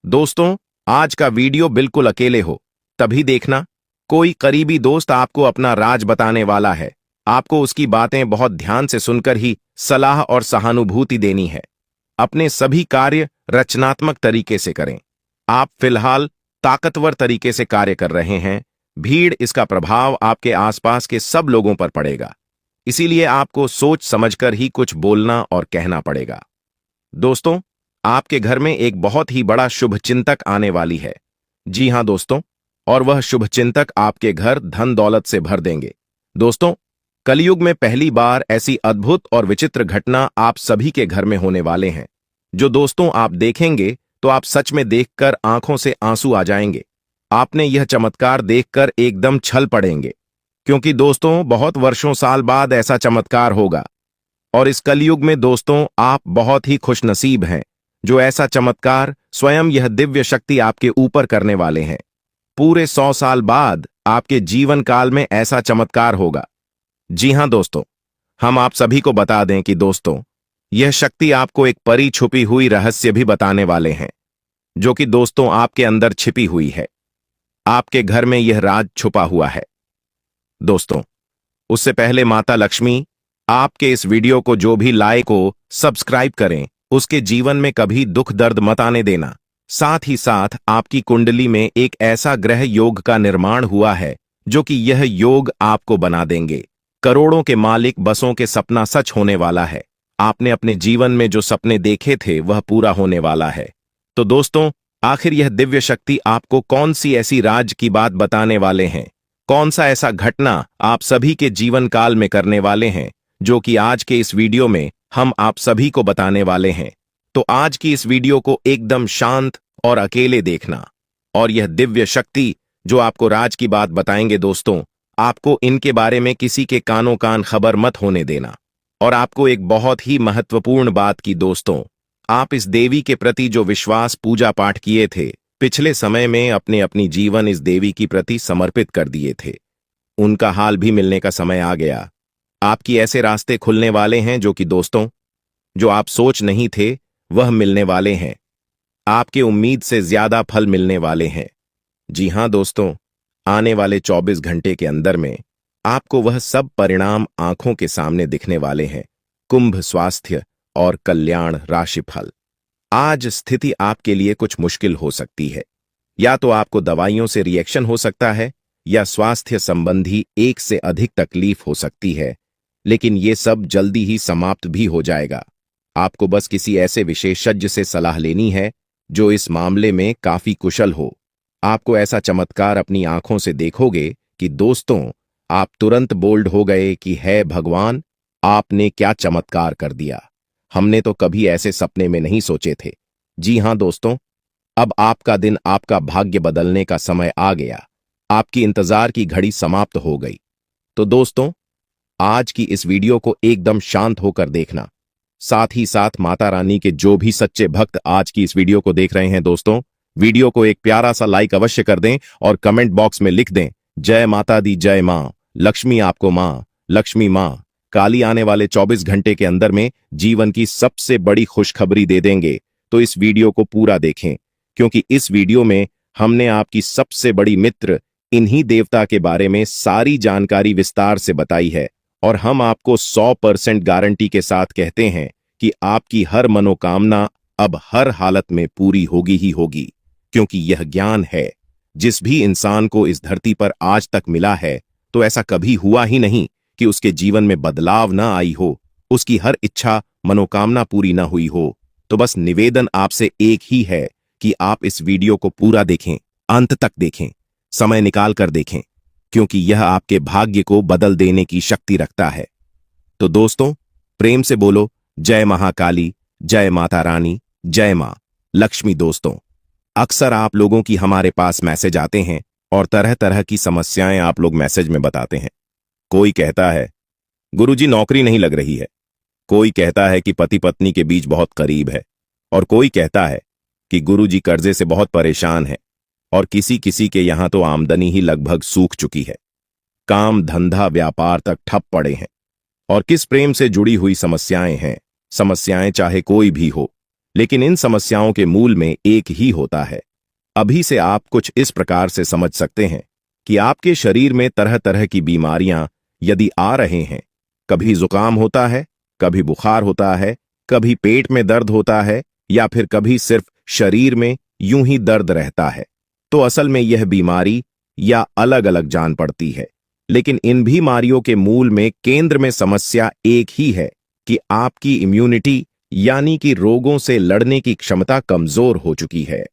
दोस्तों, आज का वीडियो बिल्कुल अकेले हो तभी देखना। कोई करीबी दोस्त आपको अपना राज बताने वाला है। आपको उसकी बातें बहुत ध्यान से सुनकर ही सलाह और सहानुभूति देनी है। अपने सभी कार्य रचनात्मक तरीके से करें। आप फिलहाल ताकतवर तरीके से कार्य कर रहे हैं। भीड़ इसका प्रभाव आपके आसपास के सब लोगों पर पड़ेगा। इसीलिए आपको सोच समझकर ही कुछ बोलना और कहना पड़ेगा। दोस्तों, आपके घर में एक बहुत ही बड़ा शुभचिंतक आने वाली है। जी हां दोस्तों, और वह शुभचिंतक आपके घर धन दौलत से भर देंगे। दोस्तों, कलयुग में पहली बार ऐसी अद्भुत और विचित्र घटना आप सभी के घर में होने वाले हैं, जो दोस्तों आप देखेंगे तो आप सच में देखकर आंखों से आंसू आ जाएंगे। आपने यह चमत्कार देखकर एकदम छल पड़ेंगे, क्योंकि दोस्तों बहुत वर्षों साल बाद ऐसा चमत्कार होगा। और इस कलयुग में दोस्तों आप बहुत ही खुशनसीब हैं, जो ऐसा चमत्कार स्वयं यह दिव्य शक्ति आपके ऊपर करने वाले हैं। पूरे 100 साल बाद आपके जीवन काल में ऐसा चमत्कार होगा। जी हां दोस्तों, हम आप सभी को बता दें कि दोस्तों यह शक्ति आपको एक परी छुपी हुई रहस्य भी बताने वाले हैं, जो कि दोस्तों आपके अंदर छिपी हुई है। आपके घर में यह राज छुपा हुआ है। दोस्तों, उससे पहले माता लक्ष्मी आपके इस वीडियो को जो भी लाइक हो सब्सक्राइब करें, उसके जीवन में कभी दुख दर्द मत आने देना। साथ ही साथ आपकी कुंडली में एक ऐसा ग्रह योग का निर्माण हुआ है, जो कि यह योग आपको बना देंगे करोड़ों के मालिक। बसों के सपना सच होने वाला है। आपने अपने जीवन में जो सपने देखे थे वह पूरा होने वाला है। तो दोस्तों, आखिर यह दिव्य शक्ति आपको कौन सी ऐसी राज की बात बताने वाले हैं, कौन सा ऐसा घटना आप सभी के जीवन काल में करने वाले हैं, जो कि आज के इस वीडियो में हम आप सभी को बताने वाले हैं। तो आज की इस वीडियो को एकदम शांत और अकेले देखना। और यह दिव्य शक्ति जो आपको राज की बात बताएंगे दोस्तों, आपको इनके बारे में किसी के कानों कान खबर मत होने देना। और आपको एक बहुत ही महत्वपूर्ण बात की दोस्तों, आप इस देवी के प्रति जो विश्वास पूजा पाठ किए थे, पिछले समय में अपने अपनी जीवन इस देवी की प्रति समर्पित कर दिए थे, उनका हाल भी मिलने का समय आ गया। आपकी ऐसे रास्ते खुलने वाले हैं जो कि दोस्तों जो आप सोच नहीं थे वह मिलने वाले हैं। आपके उम्मीद से ज्यादा फल मिलने वाले हैं। जी हां दोस्तों, आने वाले 24 घंटे के अंदर में आपको वह सब परिणाम आंखों के सामने दिखने वाले हैं। कुंभ स्वास्थ्य और कल्याण राशिफल। आज स्थिति आपके लिए कुछ मुश्किल हो सकती है। या तो आपको दवाइयों से रिएक्शन हो सकता है, या स्वास्थ्य संबंधी एक से अधिक तकलीफ हो सकती है, लेकिन ये सब जल्दी ही समाप्त भी हो जाएगा। आपको बस किसी ऐसे विशेषज्ञ से सलाह लेनी है जो इस मामले में काफी कुशल हो। आपको ऐसा चमत्कार अपनी आंखों से देखोगे कि दोस्तों आप तुरंत बोल्ड हो गए कि है भगवान, आपने क्या चमत्कार कर दिया। हमने तो कभी ऐसे सपने में नहीं सोचे थे। जी हां दोस्तों, अब आपका दिन, आपका भाग्य बदलने का समय आ गया। आपकी इंतजार की घड़ी समाप्त हो गई। तो दोस्तों, आज की इस वीडियो को एकदम शांत होकर देखना। साथ ही साथ माता रानी के जो भी सच्चे भक्त आज की इस वीडियो को देख रहे हैं दोस्तों, वीडियो को एक प्यारा सा लाइक अवश्य कर दें और कमेंट बॉक्स में लिख दें, जय माता दी, जय मां लक्ष्मी, आपको मां लक्ष्मी, मां काली आने वाले 24 घंटे के अंदर में जीवन की सबसे बड़ी खुशखबरी दे देंगे। तो इस वीडियो को पूरा देखें, क्योंकि इस वीडियो में हमने आपकी सबसे बड़ी मित्र इन्हीं देवता के बारे में सारी जानकारी विस्तार से बताई है। और हम आपको 100% गारंटी के साथ कहते हैं कि आपकी हर मनोकामना अब हर हालत में पूरी होगी ही होगी, क्योंकि यह ज्ञान है जिस भी इंसान को इस धरती पर आज तक मिला है, तो ऐसा कभी हुआ ही नहीं कि उसके जीवन में बदलाव न आई हो, उसकी हर इच्छा मनोकामना पूरी न हुई हो। तो बस निवेदन आपसे एक ही है कि आप इस वीडियो को पूरा देखें, अंत तक देखें, समय निकाल कर देखें, क्योंकि यह आपके भाग्य को बदल देने की शक्ति रखता है। तो दोस्तों, प्रेम से बोलो जय महाकाली, जय माता रानी, जय मां लक्ष्मी। दोस्तों, अक्सर आप लोगों की हमारे पास मैसेज आते हैं और तरह तरह की समस्याएं आप लोग मैसेज में बताते हैं। कोई कहता है गुरुजी नौकरी नहीं लग रही है, कोई कहता है कि पति पत्नी के बीच बहुत करीब है, और कोई कहता है कि गुरुजी कर्जे से बहुत परेशान है, और किसी किसी के यहां तो आमदनी ही लगभग सूख चुकी है, काम धंधा व्यापार तक ठप पड़े हैं। और किस प्रेम से जुड़ी हुई समस्याएं हैं, समस्याएं चाहे कोई भी हो, लेकिन इन समस्याओं के मूल में एक ही होता है। अभी से आप कुछ इस प्रकार से समझ सकते हैं कि आपके शरीर में तरह तरह की बीमारियां यदि आ रहे हैं, कभी जुकाम होता है, कभी बुखार होता है, कभी पेट में दर्द होता है, या फिर कभी सिर्फ शरीर में यूं ही दर्द रहता है, तो असल में यह बीमारी या अलग अलग जान पड़ती है। लेकिन इन बीमारियों के मूल में केंद्र में समस्या एक ही है कि आपकी इम्यूनिटी यानी कि रोगों से लड़ने की क्षमता कमजोर हो चुकी है।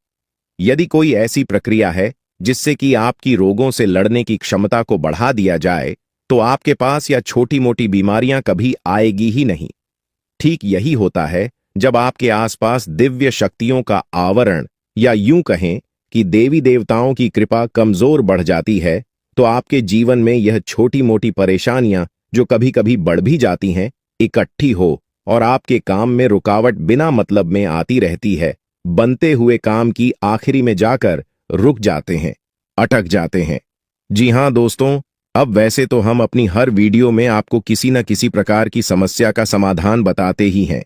यदि कोई ऐसी प्रक्रिया है जिससे कि आपकी रोगों से लड़ने की क्षमता को बढ़ा दिया जाए, तो आपके पास या छोटी मोटी बीमारियां कभी आएगी ही नहीं। ठीक यही होता है जब आपके आसपास दिव्य शक्तियों का आवरण या यूं कहें कि देवी देवताओं की कृपा कमजोर बढ़ जाती है, तो आपके जीवन में यह छोटी मोटी परेशानियां जो कभी कभी बढ़ भी जाती हैं, इकट्ठी हो और आपके काम में रुकावट बिना मतलब में आती रहती है। बनते हुए काम की आखिरी में जाकर रुक जाते हैं, अटक जाते हैं। जी हां दोस्तों, अब वैसे तो हम अपनी हर वीडियो में आपको किसी न किसी प्रकार की समस्या का समाधान बताते ही हैं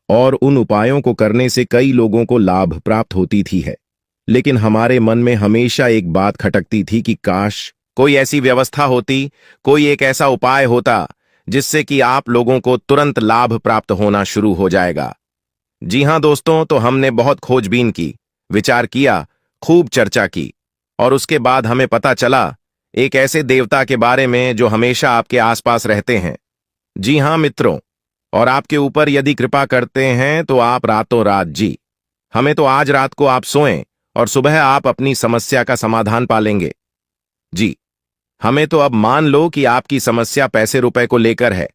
और उन उपायों को करने से कई लोगों को लाभ प्राप्त होती थी है। लेकिन हमारे मन में हमेशा एक बात खटकती थी कि काश कोई ऐसी व्यवस्था होती, कोई एक ऐसा उपाय होता जिससे कि आप लोगों को तुरंत लाभ प्राप्त होना शुरू हो जाएगा। जी हां दोस्तों, तो हमने बहुत खोजबीन की, विचार किया, खूब चर्चा की और उसके बाद हमें पता चला एक ऐसे देवता के बारे में जो हमेशा आपके आसपास रहते हैं। जी हां मित्रों, और आपके ऊपर यदि कृपा करते हैं तो आप रातों रात जी। हमें तो आज रात को आप सोएं और सुबह आप अपनी समस्या का समाधान पालेंगे। जी, हमें तो अब मान लो कि आपकी समस्या पैसे रुपए को लेकर है,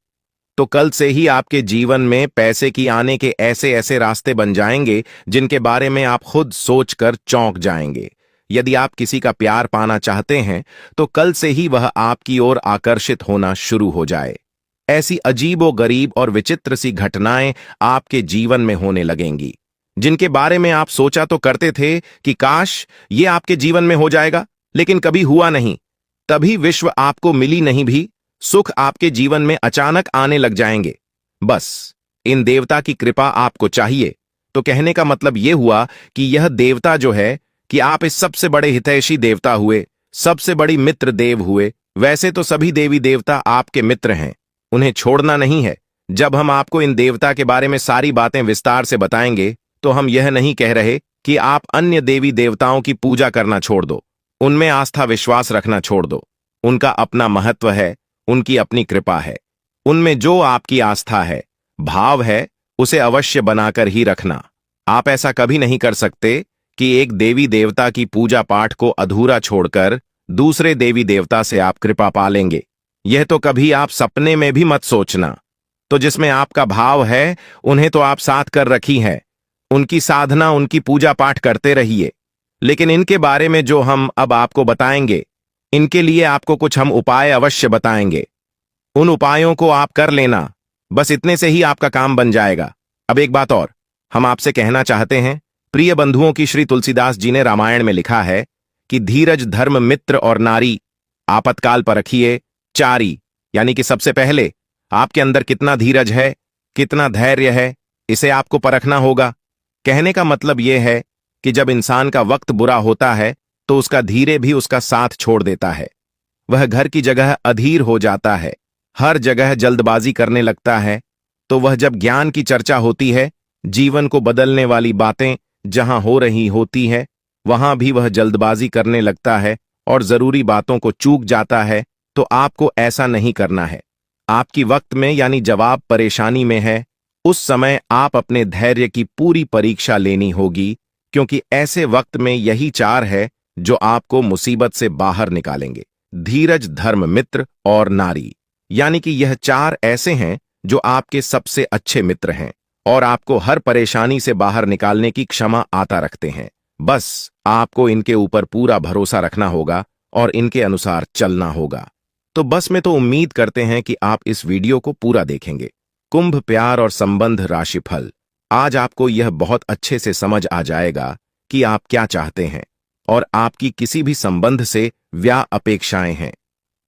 तो कल से ही आपके जीवन में पैसे की आने के ऐसे ऐसे रास्ते बन जाएंगे जिनके बारे में आप खुद सोचकर चौंक जाएंगे। यदि आप किसी का प्यार पाना चाहते हैं तो कल से ही वह आपकी ओर आकर्षित होना शुरू हो जाए। ऐसी अजीबो गरीब और विचित्र सी घटनाएं आपके जीवन में होने लगेंगी जिनके बारे में आप सोचा तो करते थे कि काश ये आपके जीवन में हो जाएगा, लेकिन कभी हुआ नहीं। तभी विश्व आपको मिली नहीं भी सुख आपके जीवन में अचानक आने लग जाएंगे। बस इन देवता की कृपा आपको चाहिए। तो कहने का मतलब यह हुआ कि यह देवता जो है कि आप इस सबसे बड़े हितैषी देवता हुए, सबसे बड़ी मित्र देव हुए। वैसे तो सभी देवी देवता आपके मित्र हैं, उन्हें छोड़ना नहीं है। जब हम आपको इन देवता के बारे में सारी बातें विस्तार से बताएंगे तो हम यह नहीं कह रहे कि आप अन्य देवी देवताओं की पूजा करना छोड़ दो, उनमें आस्था विश्वास रखना छोड़ दो। उनका अपना महत्व है, उनकी अपनी कृपा है। उनमें जो आपकी आस्था है, भाव है, उसे अवश्य बनाकर ही रखना। आप ऐसा कभी नहीं कर सकते कि एक देवी देवता की पूजा पाठ को अधूरा छोड़कर दूसरे देवी देवता से आप कृपा पालेंगे। यह तो कभी आप सपने में भी मत सोचना। तो जिसमें आपका भाव है उन्हें तो आप साथ कर रखी है, उनकी साधना उनकी पूजा पाठ करते रहिए। लेकिन इनके बारे में जो हम अब आपको बताएंगे, इनके लिए आपको कुछ हम उपाय अवश्य बताएंगे। उन उपायों को आप कर लेना, बस इतने से ही आपका काम बन जाएगा। अब एक बात और हम आपसे कहना चाहते हैं, प्रिय बंधुओं की श्री तुलसीदास जी ने रामायण में लिखा है कि धीरज धर्म मित्र और नारी आपातकाल पर रखिए चारी। यानी कि सबसे पहले आपके अंदर कितना धीरज है, कितना धैर्य है, इसे आपको परखना होगा। कहने का मतलब यह है कि जब इंसान का वक्त बुरा होता है तो उसका धीरे भी उसका साथ छोड़ देता है। वह घर की जगह अधीर हो जाता है, हर जगह जल्दबाजी करने लगता है। तो वह जब ज्ञान की चर्चा होती है, जीवन को बदलने वाली बातें जहां हो रही होती है, वहां भी वह जल्दबाजी करने लगता है और जरूरी बातों को चूक जाता है। तो आपको ऐसा नहीं करना है। आपकी वक्त में यानी जवाब परेशानी में है, उस समय आप अपने धैर्य की पूरी परीक्षा लेनी होगी, क्योंकि ऐसे वक्त में यही चार है जो आपको मुसीबत से बाहर निकालेंगे। धीरज धर्म मित्र और नारी, यानी कि यह चार ऐसे हैं जो आपके सबसे अच्छे मित्र हैं और आपको हर परेशानी से बाहर निकालने की क्षमा आता रखते हैं। बस आपको इनके ऊपर पूरा भरोसा रखना होगा और इनके अनुसार चलना होगा। तो बस मैं तो उम्मीद करते हैं कि आप इस वीडियो को पूरा देखेंगे। कुंभ प्यार और संबंध राशिफल। आज आपको यह बहुत अच्छे से समझ आ जाएगा कि आप क्या चाहते हैं और आपकी किसी भी संबंध से क्या अपेक्षाएं हैं।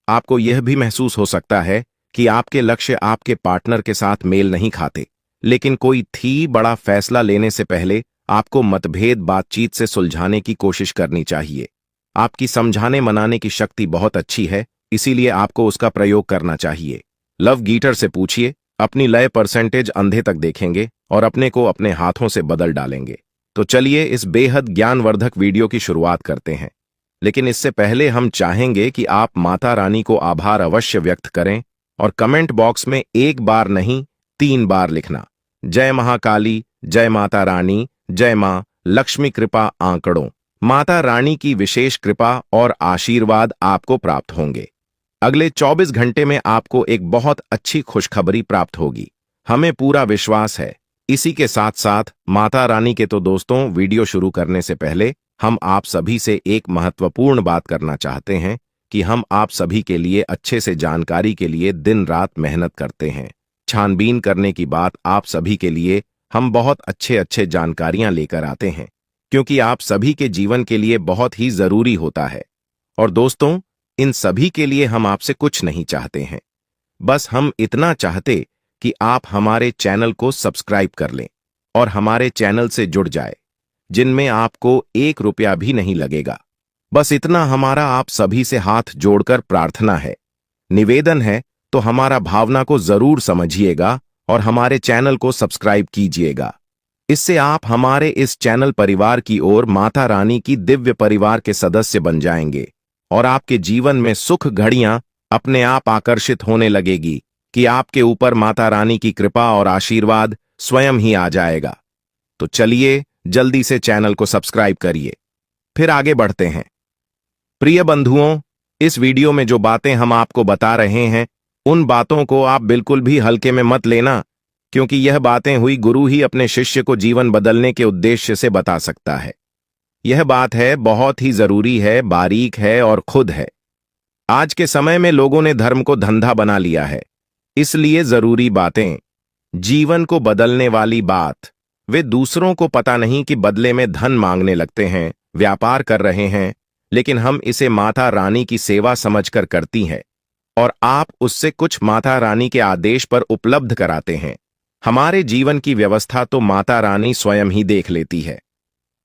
आपको यह भी महसूस हो सकता है कि आपके लक्ष्य आपके पार्टनर के साथ मेल नहीं खाते, लेकिन कोई थी बड़ा फैसला लेने से पहले आपको मतभेद बातचीत से सुलझाने की कोशिश करनी चाहिए। आपकी समझाने मनाने की शक्ति बहुत अच्छी है, इसीलिए आपको उसका प्रयोग करना चाहिए। लव गीटर से पूछिए, अपनी लय परसेंटेज अंधे तक देखेंगे और अपने को अपने हाथों से बदल डालेंगे। तो चलिए इस बेहद ज्ञानवर्धक वीडियो की शुरुआत करते हैं। लेकिन इससे पहले हम चाहेंगे कि आप माता रानी को आभार अवश्य व्यक्त करें और कमेंट बॉक्स में 1 बार नहीं 3 बार लिखना। जय महाकाली, जय माता रानी, जय मां लक्ष्मी कृपा आंकड़ों। माता रानी की विशेष कृपा और आशीर्वाद आपको प्राप्त होंगे। अगले 24 घंटे में आपको एक बहुत अच्छी खुशखबरी प्राप्त होगी, हमें पूरा विश्वास है। इसी के साथ साथ माता रानी के तो दोस्तों, वीडियो शुरू करने से पहले हम आप सभी से एक महत्वपूर्ण बात करना चाहते हैं कि हम आप सभी के लिए अच्छे से जानकारी के लिए दिन रात मेहनत करते हैं। छानबीन करने की बात आप सभी के लिए हम बहुत अच्छे जानकारियां लेकर आते हैं, क्योंकि आप सभी के जीवन के लिए बहुत ही जरूरी होता है। और दोस्तों, इन सभी के लिए हम आपसे कुछ नहीं चाहते हैं, बस हम इतना चाहते कि आप हमारे चैनल को सब्सक्राइब कर लें और हमारे चैनल से जुड़ जाए, जिनमें आपको 1 रुपया भी नहीं लगेगा। बस इतना हमारा आप सभी से हाथ जोड़कर प्रार्थना है, निवेदन है। तो हमारा भावना को जरूर समझिएगा और हमारे चैनल को सब्सक्राइब कीजिएगा। इससे आप हमारे इस चैनल परिवार की ओर माता रानी की दिव्य परिवार के सदस्य बन जाएंगे और आपके जीवन में सुख घड़ियां अपने आप आकर्षित होने लगेगी कि आपके ऊपर माता रानी की कृपा और आशीर्वाद स्वयं ही आ जाएगा। तो चलिए जल्दी से चैनल को सब्सक्राइब करिए, फिर आगे बढ़ते हैं। प्रिय बंधुओं, इस वीडियो में जो बातें हम आपको बता रहे हैं, उन बातों को आप बिल्कुल भी हल्के में मत लेना, क्योंकि यह बातें हुई गुरु ही अपने शिष्य को जीवन बदलने के उद्देश्य से बता सकता है। यह बात है, बहुत ही जरूरी है, बारीक है और खुद है। आज के समय में लोगों ने धर्म को धंधा बना लिया है, इसलिए जरूरी बातें, जीवन को बदलने वाली बात, वे दूसरों को पता नहीं कि बदले में धन मांगने लगते हैं, व्यापार कर रहे हैं, लेकिन हम इसे माता रानी की सेवा समझकर करती हैं और आप उससे कुछ माता रानी के आदेश पर उपलब्ध कराते हैं। हमारे जीवन की व्यवस्था तो माता रानी स्वयं ही देख लेती है,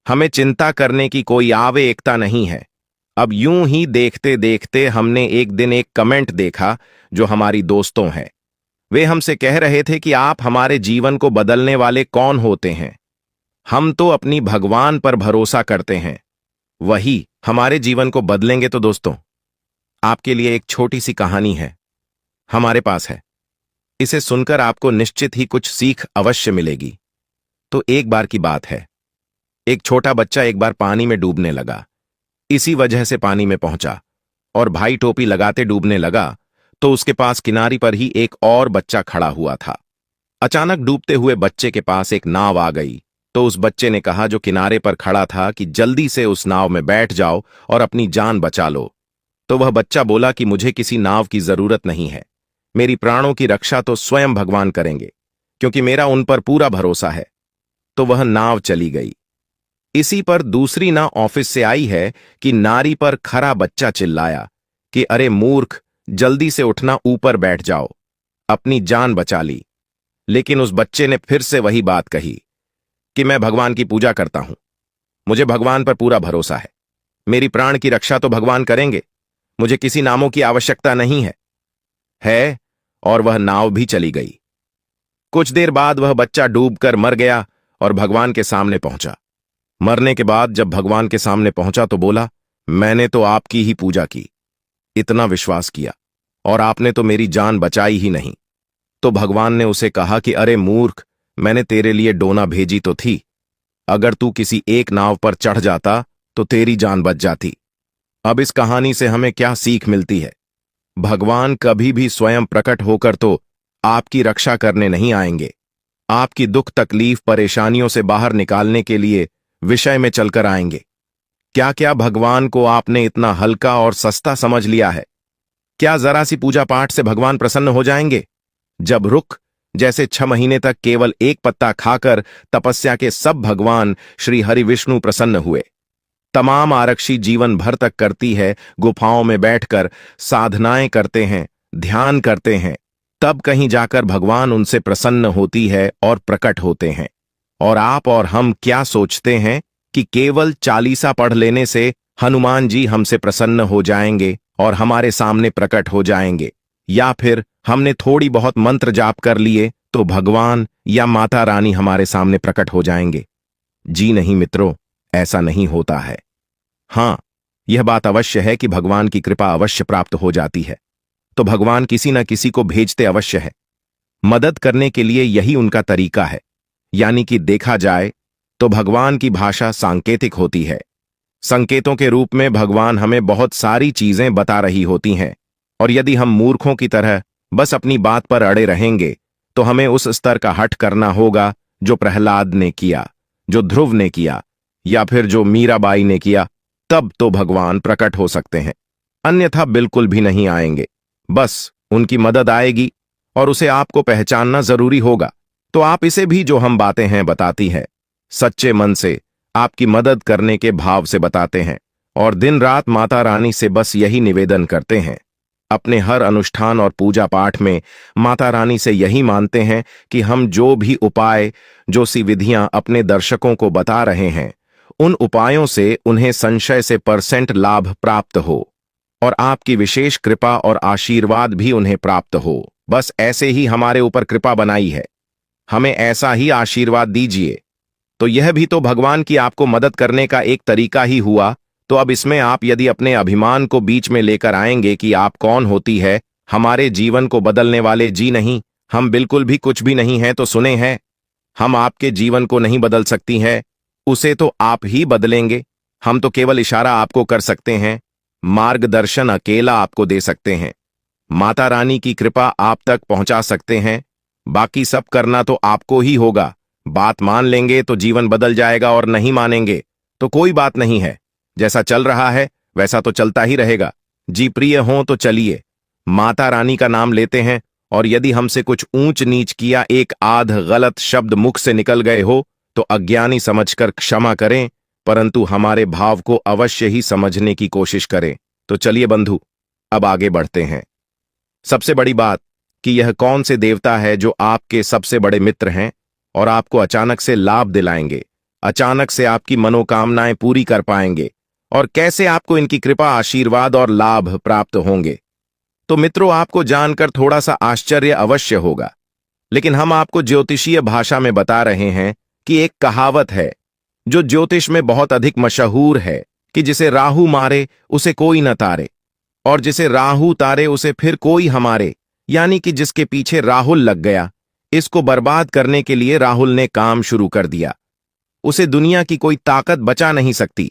हमें चिंता करने की कोई आवश्यकता नहीं है। अब यूं ही देखते देखते हमने एक दिन एक कमेंट देखा जो हमारी दोस्तों हैं। वे हमसे कह रहे थे कि आप हमारे जीवन को बदलने वाले कौन होते हैं? हम तो अपनी भगवान पर भरोसा करते हैं, वही हमारे जीवन को बदलेंगे। तो दोस्तों, आपके लिए एक छोटी सी कहानी है, हमारे पास है। इसे सुनकर आपको निश्चित ही कुछ सीख अवश्य मिलेगी। तो एक बार की बात है, एक छोटा बच्चा एक बार पानी में डूबने लगा। इसी वजह से पानी में पहुंचा और भाई टोपी लगाते डूबने लगा तो उसके पास किनारे पर ही एक और बच्चा खड़ा हुआ था। अचानक डूबते हुए बच्चे के पास एक नाव आ गई तो उस बच्चे ने कहा जो किनारे पर खड़ा था कि जल्दी से उस नाव में बैठ जाओ और अपनी जान बचा लो। तो वह बच्चा बोला कि मुझे किसी नाव की जरूरत नहीं है, मेरी प्राणों की रक्षा तो स्वयं भगवान करेंगे, क्योंकि मेरा उन पर पूरा भरोसा है। तो वह नाव चली गई। इसी पर दूसरी नाव ऑफिस से आई है कि नारी पर खरा बच्चा चिल्लाया कि अरे मूर्ख, जल्दी से उठना, ऊपर बैठ जाओ, अपनी जान बचा ली। लेकिन उस बच्चे ने फिर से वही बात कही कि मैं भगवान की पूजा करता हूं, मुझे भगवान पर पूरा भरोसा है, मेरी प्राण की रक्षा तो भगवान करेंगे, मुझे किसी नामों की आवश्यकता नहीं है। और वह नाव भी चली गई। कुछ देर बाद वह बच्चा डूबकर मर गया और भगवान के सामने पहुंचा। मरने के बाद जब भगवान के सामने पहुंचा तो बोला, मैंने तो आपकी ही पूजा की, इतना विश्वास किया और आपने तो मेरी जान बचाई ही नहीं। तो भगवान ने उसे कहा कि अरे मूर्ख, मैंने तेरे लिए डोना भेजी तो थी, अगर तू किसी एक नाव पर चढ़ जाता तो तेरी जान बच जाती। अब इस कहानी से हमें क्या सीख मिलती है? भगवान कभी भी स्वयं प्रकट होकर तो आपकी रक्षा करने नहीं आएंगे, आपकी दुख तकलीफ परेशानियों से बाहर निकालने के लिए विषय में चलकर आएंगे। क्या क्या भगवान को आपने इतना हल्का और सस्ता समझ लिया है? क्या जरा सी पूजा पाठ से भगवान प्रसन्न हो जाएंगे? जब रुख जैसे 6 महीने तक केवल एक पत्ता खाकर तपस्या के सब भगवान श्री हरि विष्णु प्रसन्न हुए। तमाम आरक्षी जीवन भर तक करती है, गुफाओं में बैठकर साधनाएं करते हैं, ध्यान करते हैं, तब कहीं जाकर भगवान उनसे प्रसन्न होती है और प्रकट होते हैं। और आप और हम क्या सोचते हैं कि केवल चालीसा पढ़ लेने से हनुमान जी हमसे प्रसन्न हो जाएंगे और हमारे सामने प्रकट हो जाएंगे, या फिर हमने थोड़ी बहुत मंत्र जाप कर लिए तो भगवान या माता रानी हमारे सामने प्रकट हो जाएंगे? जी नहीं मित्रों, ऐसा नहीं होता है। हां, यह बात अवश्य है कि भगवान की कृपा अवश्य प्राप्त हो जाती है, तो भगवान किसी न किसी को भेजते अवश्य है मदद करने के लिए। यही उनका तरीका है। यानी कि देखा जाए तो भगवान की भाषा सांकेतिक होती है। संकेतों के रूप में भगवान हमें बहुत सारी चीजें बता रही होती हैं, और यदि हम मूर्खों की तरह बस अपनी बात पर अड़े रहेंगे तो हमें उस स्तर का हठ करना होगा जो प्रहलाद ने किया, जो ध्रुव ने किया, या फिर जो मीराबाई ने किया। तब तो भगवान प्रकट हो सकते हैं, अन्यथा बिल्कुल भी नहीं आएंगे। बस उनकी मदद आएगी और उसे आपको पहचानना जरूरी होगा। तो आप इसे भी जो हम बातें हैं बताती हैं, सच्चे मन से आपकी मदद करने के भाव से बताते हैं, और दिन रात माता रानी से बस यही निवेदन करते हैं। अपने हर अनुष्ठान और पूजा पाठ में माता रानी से यही मानते हैं कि हम जो भी उपाय, जो सी विधियां अपने दर्शकों को बता रहे हैं, उन उपायों से उन्हें संशय से % लाभ प्राप्त हो, और आपकी विशेष कृपा और आशीर्वाद भी उन्हें प्राप्त हो। बस ऐसे ही हमारे ऊपर कृपा बनाई है, हमें ऐसा ही आशीर्वाद दीजिए। तो यह भी तो भगवान की आपको मदद करने का एक तरीका ही हुआ। तो अब इसमें आप यदि अपने अभिमान को बीच में लेकर आएंगे कि आप कौन होती है हमारे जीवन को बदलने वाले, जी नहीं, हम बिल्कुल भी कुछ भी नहीं हैं। तो सुने हैं, हम आपके जीवन को नहीं बदल सकती हैं, उसे तो आप ही बदलेंगे। हम तो केवल इशारा आपको कर सकते हैं, मार्गदर्शन अकेला आपको दे सकते हैं, माता रानी की कृपा आप तक पहुंचा सकते हैं। बाकी सब करना तो आपको ही होगा। बात मान लेंगे तो जीवन बदल जाएगा, और नहीं मानेंगे तो कोई बात नहीं है। जैसा चल रहा है वैसा तो चलता ही रहेगा। जी प्रिय हो तो चलिए, माता रानी का नाम लेते हैं, और यदि हमसे कुछ ऊंच नीच किया, एक आध गलत शब्द मुख से निकल गए हो तो अज्ञानी समझकर क्षमा करें, परंतु हमारे भाव को अवश्य ही समझने की कोशिश करें। तो चलिए बंधु, अब आगे बढ़ते हैं। सबसे बड़ी बात कि यह कौन से देवता है जो आपके सबसे बड़े मित्र हैं और आपको अचानक से लाभ दिलाएंगे, अचानक से आपकी मनोकामनाएं पूरी कर पाएंगे, और कैसे आपको इनकी कृपा, आशीर्वाद और लाभ प्राप्त होंगे। तो मित्रों, आपको जानकर थोड़ा सा आश्चर्य अवश्य होगा, लेकिन हम आपको ज्योतिषीय भाषा में बता रहे हैं कि एक कहावत है जो ज्योतिष में बहुत अधिक मशहूर है कि जिसे राहु मारे उसे कोई न तारे, और जिसे राहु तारे उसे फिर कोई हमारे। यानी कि जिसके पीछे राहुल लग गया, इसको बर्बाद करने के लिए राहुल ने काम शुरू कर दिया, उसे दुनिया की कोई ताकत बचा नहीं सकती।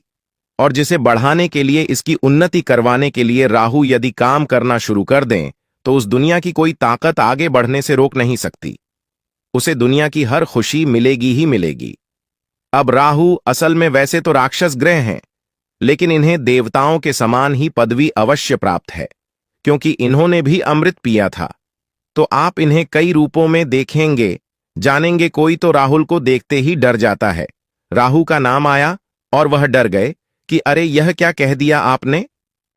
और जिसे बढ़ाने के लिए, इसकी उन्नति करवाने के लिए राहु यदि काम करना शुरू कर दें तो उस दुनिया की कोई ताकत आगे बढ़ने से रोक नहीं सकती। उसे दुनिया की हर खुशी मिलेगी ही मिलेगी। अब राहु असल में वैसे तो राक्षस ग्रह हैं, लेकिन इन्हें देवताओं के समान ही पदवी अवश्य प्राप्त है, क्योंकि इन्होंने भी अमृत पिया था। तो आप इन्हें कई रूपों में देखेंगे, जानेंगे। कोई तो राहुल को देखते ही डर जाता है। राहु का नाम आया और वह डर गए कि अरे यह क्या कह दिया आपने।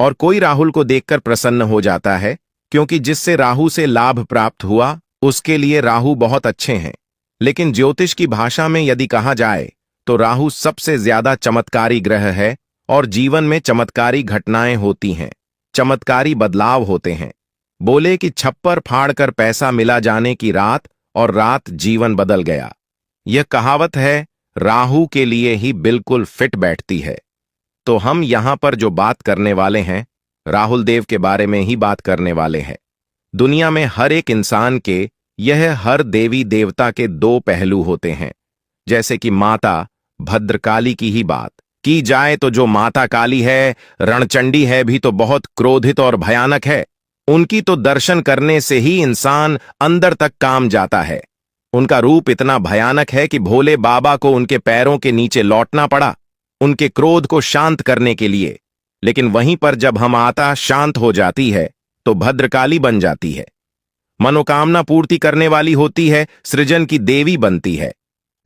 और कोई राहुल को देखकर प्रसन्न हो जाता है, क्योंकि जिससे राहु से लाभ प्राप्त हुआ उसके लिए राहु बहुत अच्छे हैं। लेकिन ज्योतिष की भाषा में यदि कहा जाए तो राहु सबसे ज्यादा चमत्कारी ग्रह है, और जीवन में चमत्कारी घटनाएं होती हैं, चमत्कारी बदलाव होते हैं। बोले कि छप्पर फाड़कर पैसा मिला जाने की रात, और रात जीवन बदल गया। यह कहावत है राहु के लिए ही बिल्कुल फिट बैठती है। तो हम यहां पर जो बात करने वाले हैं, राहुल देव के बारे में ही बात करने वाले हैं। दुनिया में हर एक इंसान के, यह हर देवी देवता के दो पहलू होते हैं। जैसे कि माता भद्रकाली की ही बात की जाए तो जो माता काली है, रणचंडी है, भी तो बहुत क्रोधित और भयानक है। उनकी तो दर्शन करने से ही इंसान अंदर तक काम जाता है। उनका रूप इतना भयानक है कि भोले बाबा को उनके पैरों के नीचे लौटना पड़ा उनके क्रोध को शांत करने के लिए। लेकिन वहीं पर जब हम माता शांत हो जाती है तो भद्रकाली बन जाती है, मनोकामना पूर्ति करने वाली होती है, सृजन की देवी बनती है,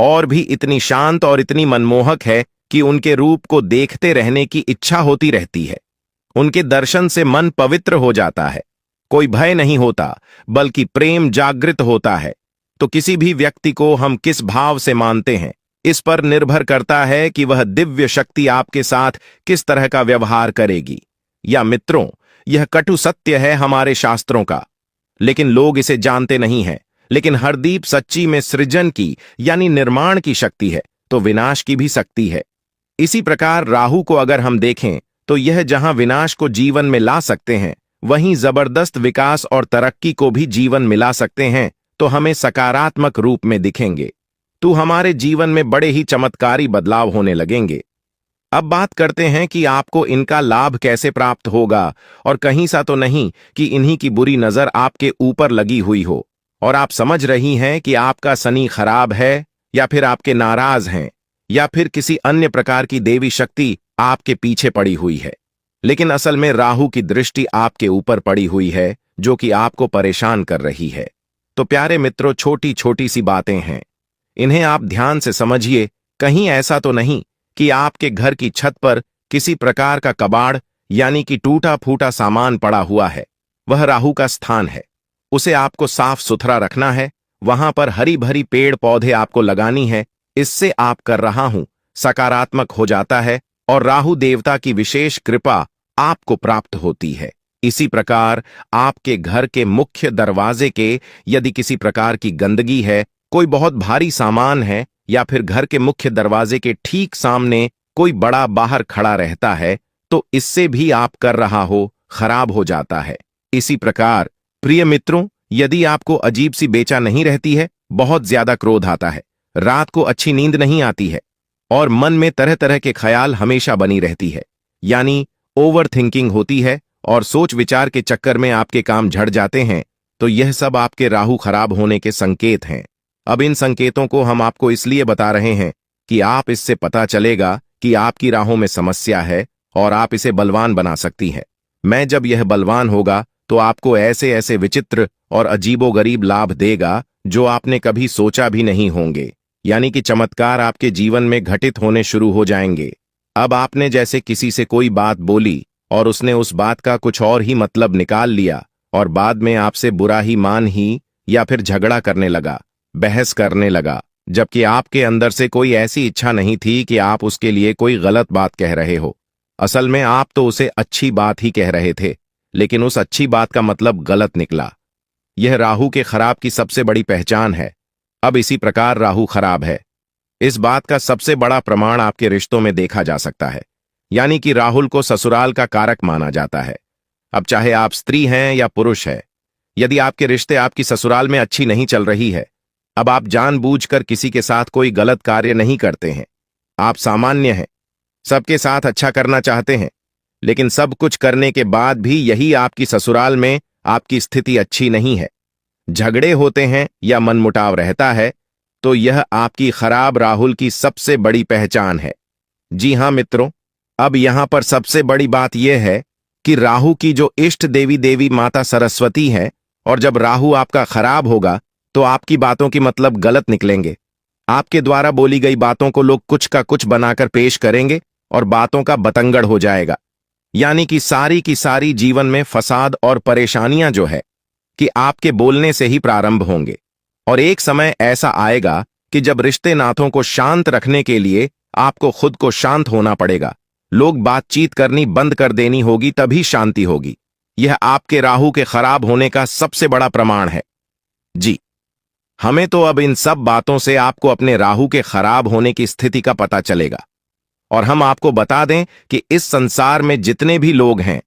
और भी इतनी शांत और इतनी मनमोहक है कि उनके रूप को देखते रहने की इच्छा होती रहती है। उनके दर्शन से मन पवित्र हो जाता है। कोई भय नहीं होता, बल्कि प्रेम जागृत होता है। तो किसी भी व्यक्ति को हम किस भाव से मानते हैं, इस पर निर्भर करता है कि वह दिव्य शक्ति आपके साथ किस तरह का व्यवहार करेगी। या मित्रों, यह कटु सत्य है हमारे शास्त्रों का, लेकिन लोग इसे जानते नहीं हैं। लेकिन हरदीप सच्ची में सृजन की यानी निर्माण की शक्ति है, तो विनाश की भी शक्ति है। इसी प्रकार राहु को अगर हम देखें तो यह जहां विनाश को जीवन में ला सकते हैं, वहीं जबरदस्त विकास और तरक्की को भी जीवन मिला सकते हैं, तो हमें सकारात्मक रूप में दिखेंगे। तो हमारे जीवन में बड़े ही चमत्कारी बदलाव होने लगेंगे। अब बात करते हैं कि आपको इनका लाभ कैसे प्राप्त होगा, और कहीं सा तो नहीं कि इन्हीं की बुरी नजर आपके ऊपर लगी हुई हो और आप समझ रही हैं कि आपका शनि खराब है, या फिर आपके नाराज हैं, या फिर किसी अन्य प्रकार की देवी शक्ति आपके पीछे पड़ी हुई है। लेकिन असल में राहु की दृष्टि आपके ऊपर पड़ी हुई है, जो कि आपको परेशान कर रही है। तो प्यारे मित्रों, छोटी छोटी सी बातें हैं, इन्हें आप ध्यान से समझिए। कहीं ऐसा तो नहीं कि आपके घर की छत पर किसी प्रकार का कबाड़ यानी कि टूटा फूटा सामान पड़ा हुआ है। वह राहु का स्थान है, उसे आपको साफ सुथरा रखना है। वहां पर हरी भरी पेड़ पौधे आपको लगानी है। इससे आप कर रहा हूं सकारात्मक हो जाता है और राहु देवता की विशेष कृपा आपको प्राप्त होती है। इसी प्रकार आपके घर के मुख्य दरवाजे के यदि किसी प्रकार की गंदगी है, कोई बहुत भारी सामान है, या फिर घर के मुख्य दरवाजे के ठीक सामने कोई बड़ा बाहर खड़ा रहता है, तो इससे भी आप कर रहा हो खराब हो जाता है। इसी प्रकार प्रिय मित्रों, यदि आपको अजीब सी बेचा नहीं रहती है, बहुत ज्यादा क्रोध आता है, रात को अच्छी नींद नहीं आती है और मन में तरह तरह के ख्याल हमेशा बनी रहती है, यानी ओवर थिंकिंग होती है और सोच विचार के चक्कर में आपके काम झड़ जाते हैं, तो यह सब आपके राहु खराब होने के संकेत हैं। अब इन संकेतों को हम आपको इसलिए बता रहे हैं कि आप इससे पता चलेगा कि आपकी राहों में समस्या है और आप इसे बलवान बना सकती हैं। मैं जब यह बलवान होगा तो आपको ऐसे ऐसे विचित्र और अजीबोगरीब लाभ देगा जो आपने कभी सोचा भी नहीं होंगे, यानी कि चमत्कार आपके जीवन में घटित होने शुरू हो जाएंगे। अब आपने जैसे किसी से कोई बात बोली और उसने उस बात का कुछ और ही मतलब निकाल लिया और बाद में आपसे बुरा ही मान ही या फिर झगड़ा करने लगा, बहस करने लगा, जबकि आपके अंदर से कोई ऐसी इच्छा नहीं थी कि आप उसके लिए कोई गलत बात कह रहे हो। असल में आप तो उसे अच्छी बात ही कह रहे थे, लेकिन उस अच्छी बात का मतलब गलत निकला। यह राहु के खराब की सबसे बड़ी पहचान है। अब इसी प्रकार राहु खराब है, इस बात का सबसे बड़ा प्रमाण आपके रिश्तों में देखा जा सकता है, यानी कि राहुल को ससुराल का कारक माना जाता है। अब चाहे आप स्त्री हैं या पुरुष हैं, यदि आपके रिश्ते आपकी ससुराल में अच्छी नहीं चल रही है, अब आप जानबूझकर किसी के साथ कोई गलत कार्य नहीं करते हैं। आप सामान्य हैं, सबके साथ अच्छा करना चाहते हैं, लेकिन सब कुछ करने के बाद भी यही आपकी ससुराल में आपकी स्थिति अच्छी नहीं है, झगड़े होते हैं या मनमुटाव रहता है, तो यह आपकी खराब राहुल की सबसे बड़ी पहचान है। जी हां मित्रों, अब यहां पर सबसे बड़ी बात यह है कि राहु की जो इष्ट देवी माता सरस्वती है, और जब राहु आपका खराब होगा तो आपकी बातों की मतलब गलत निकलेंगे। आपके द्वारा बोली गई बातों को लोग कुछ का कुछ बनाकर पेश करेंगे और बातों का बतंगड़ हो जाएगा, यानी कि सारी की सारी जीवन में फसाद और परेशानियां जो है कि आपके बोलने से ही प्रारंभ होंगे। और एक समय ऐसा आएगा कि जब रिश्ते नातों को शांत रखने के लिए आपको खुद को शांत होना पड़ेगा। लोग बातचीत करनी बंद कर देनी होगी, तभी शांति होगी। यह आपके राहु के खराब होने का सबसे बड़ा प्रमाण है। जी, हमें तो अब इन सब बातों से आपको अपने राहु के खराब होने की स्थिति का पता चलेगा। और हम आपको बता दें कि इस संसार में जितने भी लोग हैं,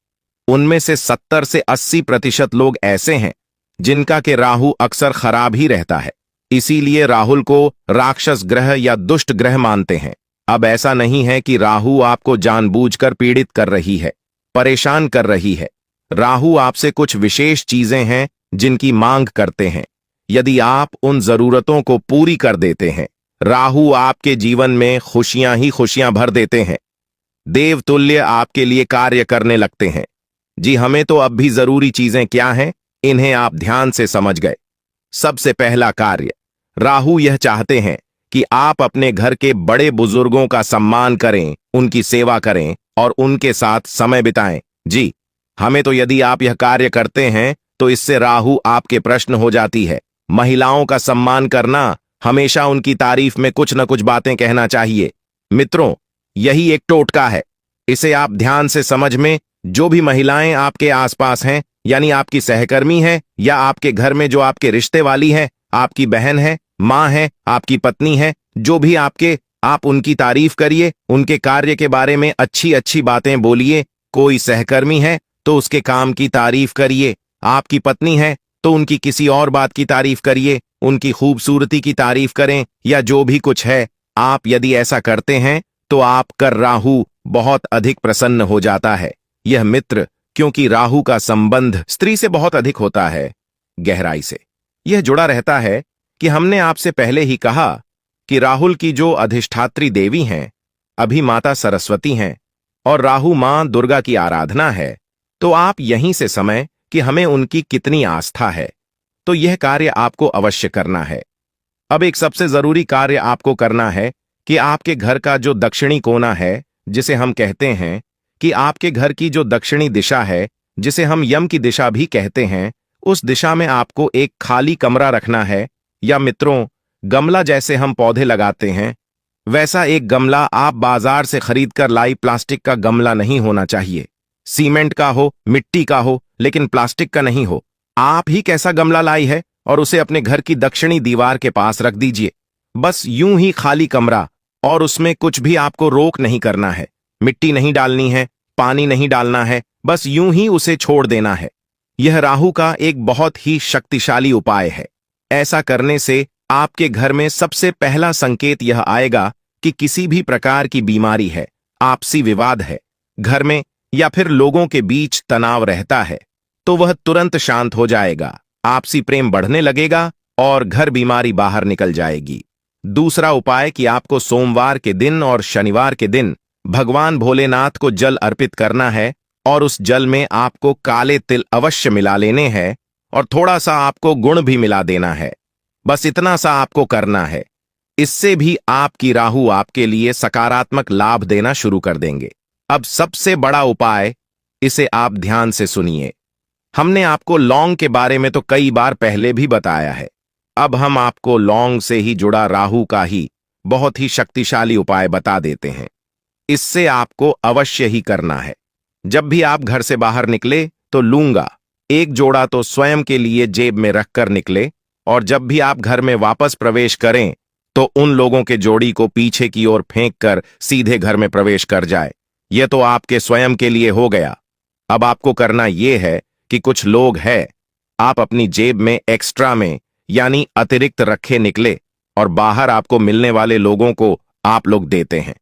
उनमें से 70 से 80% लोग ऐसे हैं जिनका के राहु अक्सर खराब ही रहता है। इसीलिए राहुल को राक्षस ग्रह या दुष्ट ग्रह मानते हैं। अब ऐसा नहीं है कि राहु आपको जानबूझकर पीड़ित कर रही है, परेशान कर रही है। राहु आपसे कुछ विशेष चीजें हैं जिनकी मांग करते हैं। यदि आप उन जरूरतों को पूरी कर देते हैं, राहु आपके जीवन में खुशियां ही खुशियां भर देते हैं, देवतुल्य आपके लिए कार्य करने लगते हैं। जी, हमें तो अब भी जरूरी चीजें क्या हैं, इन्हें आप ध्यान से समझ गए। सबसे पहला कार्य, राहु यह चाहते हैं कि आप अपने घर के बड़े बुजुर्गों का सम्मान करें, उनकी सेवा करें और उनके साथ समय बिताएं। जी, हमें तो यदि आप यह कार्य करते हैं तो इससे राहु आपके प्रश्न हो जाती है। महिलाओं का सम्मान करना, हमेशा उनकी तारीफ में कुछ न कुछ बातें कहना चाहिए। मित्रों, यही एक टोटका है, इसे आप ध्यान से समझ में। जो भी महिलाएं आपके आसपास हैं, यानी आपकी सहकर्मी हैं या आपके घर में जो आपके रिश्ते वाली है, आपकी बहन है, माँ है, आपकी पत्नी है, जो भी आप उनकी तारीफ करिए, उनके कार्य के बारे में अच्छी अच्छी बातें बोलिए। कोई सहकर्मी है तो उसके काम की तारीफ करिए, आपकी पत्नी है तो उनकी किसी और बात की तारीफ करिए, उनकी खूबसूरती की तारीफ करें या जो भी कुछ है। आप यदि ऐसा करते हैं तो आपका राहु बहुत अधिक प्रसन्न हो जाता है। यह मित्र, क्योंकि राहु का संबंध स्त्री से बहुत अधिक होता है, गहराई से यह जुड़ा रहता है कि हमने आपसे पहले ही कहा कि राहुल की जो अधिष्ठात्री देवी हैं अभी माता सरस्वती हैं और राहु मां दुर्गा की आराधना है। तो आप यहीं से समय कि हमें उनकी कितनी आस्था है, तो यह कार्य आपको अवश्य करना है। अब एक सबसे जरूरी कार्य आपको करना है कि आपके घर का जो दक्षिणी कोना है, जिसे हम कहते हैं कि आपके घर की जो दक्षिणी दिशा है, जिसे हम यम की दिशा भी कहते हैं, उस दिशा में आपको एक खाली कमरा रखना है। या मित्रों, गमला जैसे हम पौधे लगाते हैं, वैसा एक गमला आप बाजार से खरीद कर लाई प्लास्टिक का गमला नहीं होना चाहिए। सीमेंट का हो, मिट्टी का हो, लेकिन प्लास्टिक का नहीं हो। आप ही कैसा गमला लाई है और उसे अपने घर की दक्षिणी दीवार के पास रख दीजिए। बस यूं ही खाली कमरा, और उसमें कुछ भी आपको रोक नहीं करना है। मिट्टी नहीं डालनी है, पानी नहीं डालना है, बस यूं ही उसे छोड़ देना है। यह राहु का एक बहुत ही शक्तिशाली उपाय है। ऐसा करने से आपके घर में सबसे पहला संकेत यह आएगा कि किसी भी प्रकार की बीमारी है, आपसी विवाद है, घर में या फिर लोगों के बीच तनाव रहता है, तो वह तुरंत शांत हो जाएगा, आपसी प्रेम बढ़ने लगेगा और घर बीमारी बाहर निकल जाएगी। दूसरा उपाय कि आपको सोमवार के दिन और शनिवार के दिन भगवान भोलेनाथ को जल अर्पित करना है और उस जल में आपको काले तिल अवश्य मिला लेने हैं और थोड़ा सा आपको गुड़ भी मिला देना है। बस इतना सा आपको करना है। इससे भी आपकी राहु आपके लिए सकारात्मक लाभ देना शुरू कर देंगे। अब सबसे बड़ा उपाय, इसे आप ध्यान से सुनिए। हमने आपको लौंग के बारे में तो कई बार पहले भी बताया है। अब हम आपको लौंग से ही जुड़ा राहु का ही बहुत ही शक्तिशाली उपाय बता देते हैं। इससे आपको अवश्य ही करना है। जब भी आप घर से बाहर निकले तो लूंगा एक जोड़ा तो स्वयं के लिए जेब में रखकर निकले, और जब भी आप घर में वापस प्रवेश करें तो उन लोगों के जोड़ी को पीछे की ओर फेंक कर सीधे घर में प्रवेश कर जाए। यह तो आपके स्वयं के लिए हो गया। अब आपको करना यह है कि कुछ लोग हैं, आप अपनी जेब में एक्स्ट्रा में यानी अतिरिक्त रखे निकले और बाहर आपको मिलने वाले लोगों को आप लोग देते हैं।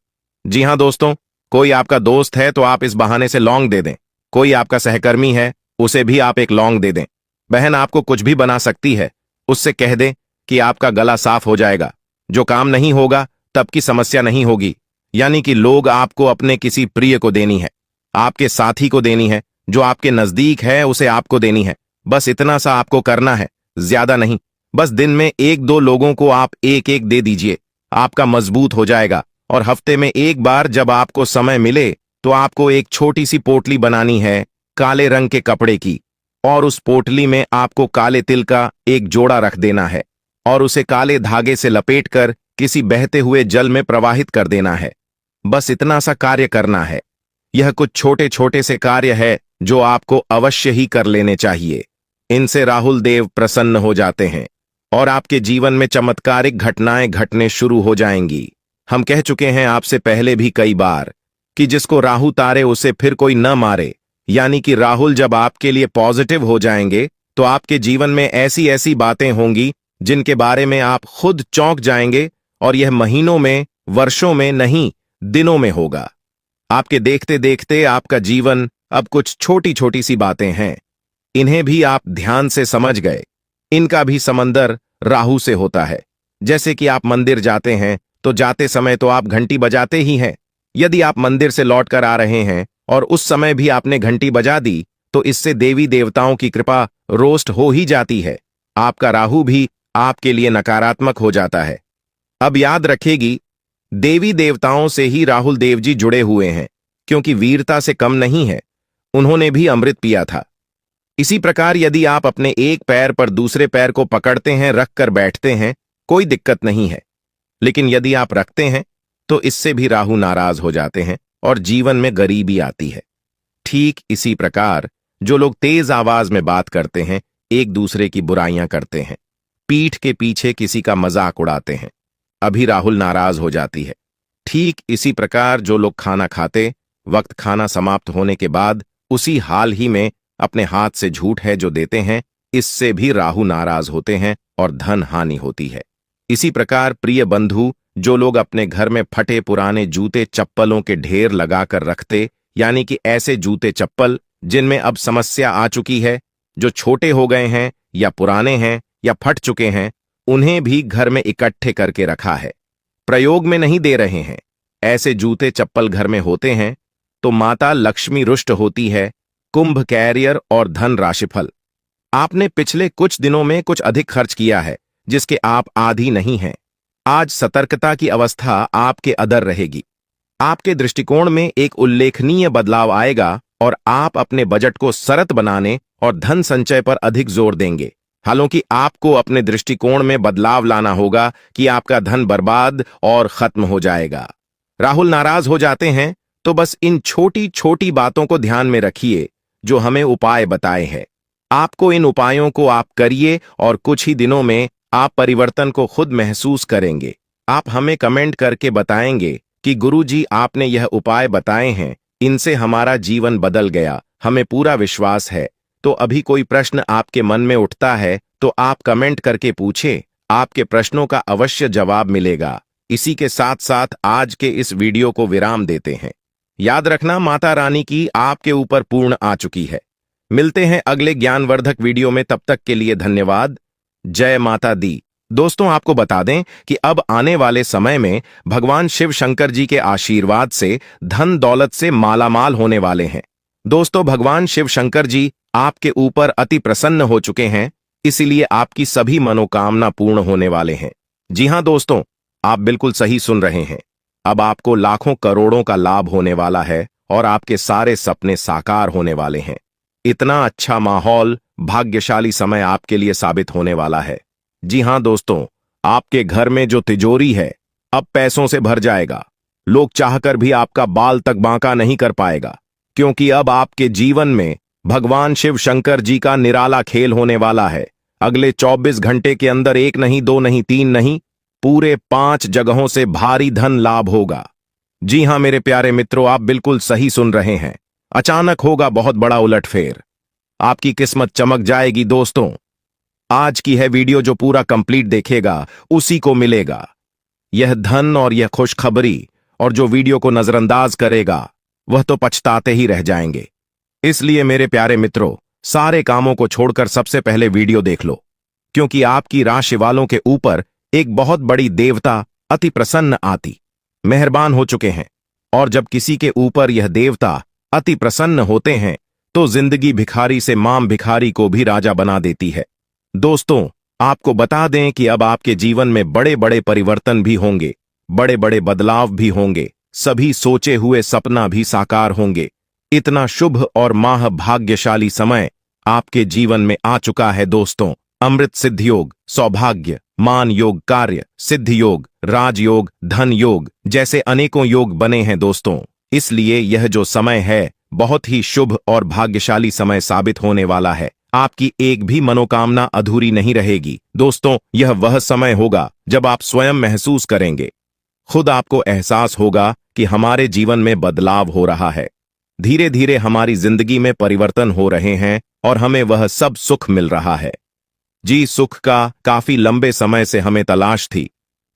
जी हां दोस्तों, कोई आपका दोस्त है तो आप इस बहाने से लौंग दे दें। कोई आपका सहकर्मी है, उसे भी आप एक लौंग दे दें। बहन आपको कुछ भी बना सकती है, उससे कह दें कि आपका गला साफ हो जाएगा। जो काम नहीं होगा तब की समस्या नहीं होगी। यानी कि लोग आपको अपने किसी प्रिय को देनी है, आपके साथी को देनी है, जो आपके नजदीक है उसे आपको देनी है। बस इतना सा आपको करना है, ज्यादा नहीं। बस दिन में एक दो लोगों को आप एक एक दे दीजिए, आपका मजबूत हो जाएगा। और हफ्ते में एक बार जब आपको समय मिले तो आपको एक छोटी सी पोटली बनानी है काले रंग के कपड़े की, और उस पोटली में आपको काले तिल का एक जोड़ा रख देना है और उसे काले धागे से लपेटकर किसी बहते हुए जल में प्रवाहित कर देना है। बस इतना सा कार्य करना है। यह कुछ छोटे छोटे से कार्य है जो आपको अवश्य ही कर लेने चाहिए। इनसे राहुल देव प्रसन्न हो जाते हैं और आपके जीवन में चमत्कारिक घटनाएं घटने शुरू हो जाएंगी। हम कह चुके हैं आपसे पहले भी कई बार कि जिसको राहु तारे उसे फिर कोई न मारे। यानी कि राहुल जब आपके लिए पॉजिटिव हो जाएंगे तो आपके जीवन में ऐसी ऐसी बातें होंगी जिनके बारे में आप खुद चौंक जाएंगे, और यह महीनों में, वर्षों में नहीं, दिनों में होगा। आपके देखते देखते आपका जीवन अब कुछ छोटी छोटी सी बातें हैं, इन्हें भी आप ध्यान से समझ गए। इनका भी समंदर राहु से होता है। जैसे कि आप मंदिर जाते हैं तो जाते समय तो आप घंटी बजाते ही हैं। यदि आप मंदिर से लौट कर आ रहे हैं और उस समय भी आपने घंटी बजा दी तो इससे देवी देवताओं की कृपा रोस्ट हो ही जाती है। आपका राहु भी आपके लिए नकारात्मक हो जाता है। अब याद रखेगी, देवी देवताओं से ही राहुल देव जी जुड़े हुए हैं, क्योंकि वीरता से कम नहीं है, उन्होंने भी अमृत पिया था। इसी प्रकार यदि आप अपने एक पैर पर दूसरे पैर को पकड़ते हैं, रख कर बैठते हैं, कोई दिक्कत नहीं है। लेकिन यदि आप रखते हैं तो इससे भी राहु नाराज हो जाते हैं और जीवन में गरीबी आती है। ठीक इसी प्रकार जो लोग तेज आवाज में बात करते हैं, एक दूसरे की बुराइयां करते हैं, पीठ के पीछे किसी का मजाक उड़ाते हैं, अभी राहुल नाराज हो जाती है। ठीक इसी प्रकार जो लोग खाना खाते वक्त खाना समाप्त होने के बाद उसी हाल ही में अपने हाथ से झूठ है जो देते हैं, इससे भी राहु नाराज होते हैं और धन हानि होती है। इसी प्रकार प्रिय बंधु, जो लोग अपने घर में फटे पुराने जूते चप्पलों के ढेर लगाकर रखते, यानी कि ऐसे जूते चप्पल जिनमें अब समस्या आ चुकी है, जो छोटे हो गए हैं या पुराने हैं या फट चुके हैं, उन्हें भी घर में इकट्ठे करके रखा है, प्रयोग में नहीं दे रहे हैं। ऐसे जूते चप्पल घर में होते हैं तो माता लक्ष्मी रुष्ट होती है, कुंभ कैरियर और धन राशिफल। आपने पिछले कुछ दिनों में कुछ अधिक खर्च किया है जिसके आप आदी नहीं हैं। आज सतर्कता की अवस्था आपके अदर रहेगी। आपके दृष्टिकोण में एक उल्लेखनीय बदलाव आएगा और आप अपने बजट को सरत बनाने और धन संचय पर अधिक जोर देंगे। हालांकि आपको अपने दृष्टिकोण में बदलाव लाना होगा कि आपका धन बर्बाद और खत्म हो जाएगा। राहुल नाराज हो जाते हैं तो बस इन छोटी छोटी बातों को ध्यान में रखिए जो हमें उपाय बताए हैं। आपको इन उपायों को आप करिए और कुछ ही दिनों में आप परिवर्तन को खुद महसूस करेंगे। आप हमें कमेंट करके बताएंगे कि गुरुजी आपने यह उपाय बताए हैं, इनसे हमारा जीवन बदल गया, हमें पूरा विश्वास है। तो अभी कोई प्रश्न आपके मन में उठता है तो आप कमेंट करके पूछें, आपके प्रश्नों का अवश्य जवाब मिलेगा। इसी के साथ साथ आज के इस वीडियो को विराम देते हैं। याद रखना, माता रानी की आपके ऊपर पूर्ण आ चुकी है। मिलते हैं अगले ज्ञानवर्धक वीडियो में, तब तक के लिए धन्यवाद। जय माता दी। दोस्तों, आपको बता दें कि अब आने वाले समय में भगवान शिव शंकर जी के आशीर्वाद से धन दौलत से मालामाल होने वाले हैं। दोस्तों, भगवान शिव शंकर जी आपके ऊपर अति प्रसन्न हो चुके हैं, इसीलिए आपकी सभी मनोकामना पूर्ण होने वाले हैं। जी हां दोस्तों, आप बिल्कुल सही सुन रहे हैं। अब आपको लाखों करोड़ों का लाभ होने वाला है और आपके सारे सपने साकार होने वाले हैं। इतना अच्छा माहौल, भाग्यशाली समय आपके लिए साबित होने वाला है। जी हां दोस्तों, आपके घर में जो तिजोरी है अब पैसों से भर जाएगा। लोग चाहकर भी आपका बाल तक बांका नहीं कर पाएगा, क्योंकि अब आपके जीवन में भगवान शिव शंकर जी का निराला खेल होने वाला है। अगले 24 घंटे के अंदर एक नहीं, दो नहीं, तीन नहीं, पूरे 5 जगहों से भारी धन लाभ होगा। जी हां मेरे प्यारे मित्रों, आप बिल्कुल सही सुन रहे हैं। अचानक होगा बहुत बड़ा उलटफेर, आपकी किस्मत चमक जाएगी। दोस्तों, आज की है वीडियो जो पूरा कंप्लीट देखेगा उसी को मिलेगा यह धन और यह खुशखबरी, और जो वीडियो को नजरअंदाज करेगा वह तो पछताते ही रह जाएंगे। इसलिए मेरे प्यारे मित्रों, सारे कामों को छोड़कर सबसे पहले वीडियो देख लो, क्योंकि आपकी राशि वालों के ऊपर एक बहुत बड़ी देवता अति प्रसन्न आती मेहरबान हो चुके हैं। और जब किसी के ऊपर यह देवता अति प्रसन्न होते हैं तो जिंदगी भिखारी से माम भिखारी को भी राजा बना देती है। दोस्तों, आपको बता दें कि अब आपके जीवन में बड़े बड़े परिवर्तन भी होंगे, बड़े बड़े बदलाव भी होंगे, सभी सोचे हुए सपना भी साकार होंगे। इतना शुभ और माह भाग्यशाली समय आपके जीवन में आ चुका है। दोस्तों, अमृत सिद्ध योग, सौभाग्य, मान योग, कार्य सिद्ध योग, राजयोग, धन योग जैसे अनेकों योग बने हैं। दोस्तों, इसलिए यह जो समय है बहुत ही शुभ और भाग्यशाली समय साबित होने वाला है। आपकी एक भी मनोकामना अधूरी नहीं रहेगी। दोस्तों, यह वह समय होगा जब आप स्वयं महसूस करेंगे, खुद आपको एहसास होगा कि हमारे जीवन में बदलाव हो रहा है। धीरे धीरे हमारी जिंदगी में परिवर्तन हो रहे हैं और हमें वह सब सुख मिल रहा है। जी, सुख का काफी लंबे समय से हमें तलाश थी।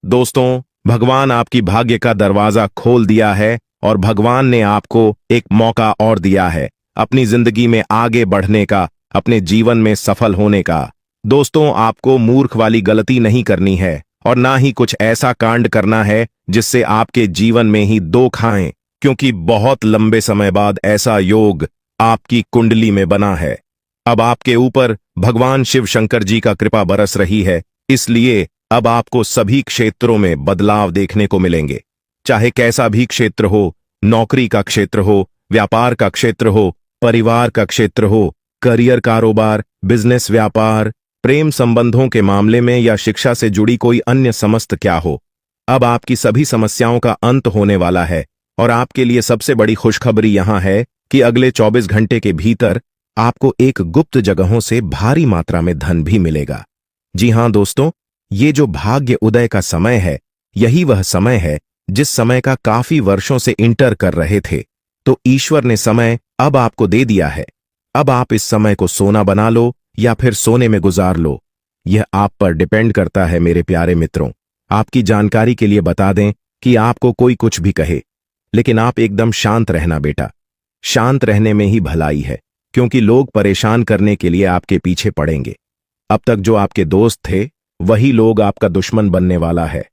दोस्तों, भगवान आपकी भाग्य का दरवाजा खोल दिया है और भगवान ने आपको एक मौका और दिया है अपनी जिंदगी में आगे बढ़ने का, अपने जीवन में सफल होने का। दोस्तों, आपको मूर्ख वाली गलती नहीं करनी है और ना ही कुछ ऐसा कांड करना है जिससे आपके जीवन में ही दो खाएं, क्योंकि बहुत लंबे समय बाद ऐसा योग आपकी कुंडली में बना है। अब आपके ऊपर भगवान शिव शंकर जी का कृपा बरस रही है, इसलिए अब आपको सभी क्षेत्रों में बदलाव देखने को मिलेंगे। चाहे कैसा भी क्षेत्र हो, नौकरी का क्षेत्र हो, व्यापार का क्षेत्र हो, परिवार का क्षेत्र हो, करियर, कारोबार, बिजनेस, व्यापार, प्रेम संबंधों के मामले में या शिक्षा से जुड़ी कोई अन्य समस्त क्या हो, अब आपकी सभी समस्याओं का अंत होने वाला है। और आपके लिए सबसे बड़ी खुशखबरी यहां है कि अगले 24 घंटे के भीतर आपको एक गुप्त जगहों से भारी मात्रा में धन भी मिलेगा। जी हां दोस्तों, ये जो भाग्य उदय का समय है, यही वह समय है जिस समय का काफी वर्षों से इंटर कर रहे थे। तो ईश्वर ने समय अब आपको दे दिया है। अब आप इस समय को सोना बना लो या फिर सोने में गुजार लो, यह आप पर डिपेंड करता है। मेरे प्यारे मित्रों, आपकी जानकारी के लिए बता दें कि आपको कोई कुछ भी कहे, लेकिन आप एकदम शांत रहना बेटा। शांत रहने में ही भलाई है, क्योंकि लोग परेशान करने के लिए आपके पीछे पड़ेंगे। अब तक जो आपके दोस्त थे, वही लोग आपका दुश्मन बनने वाला है।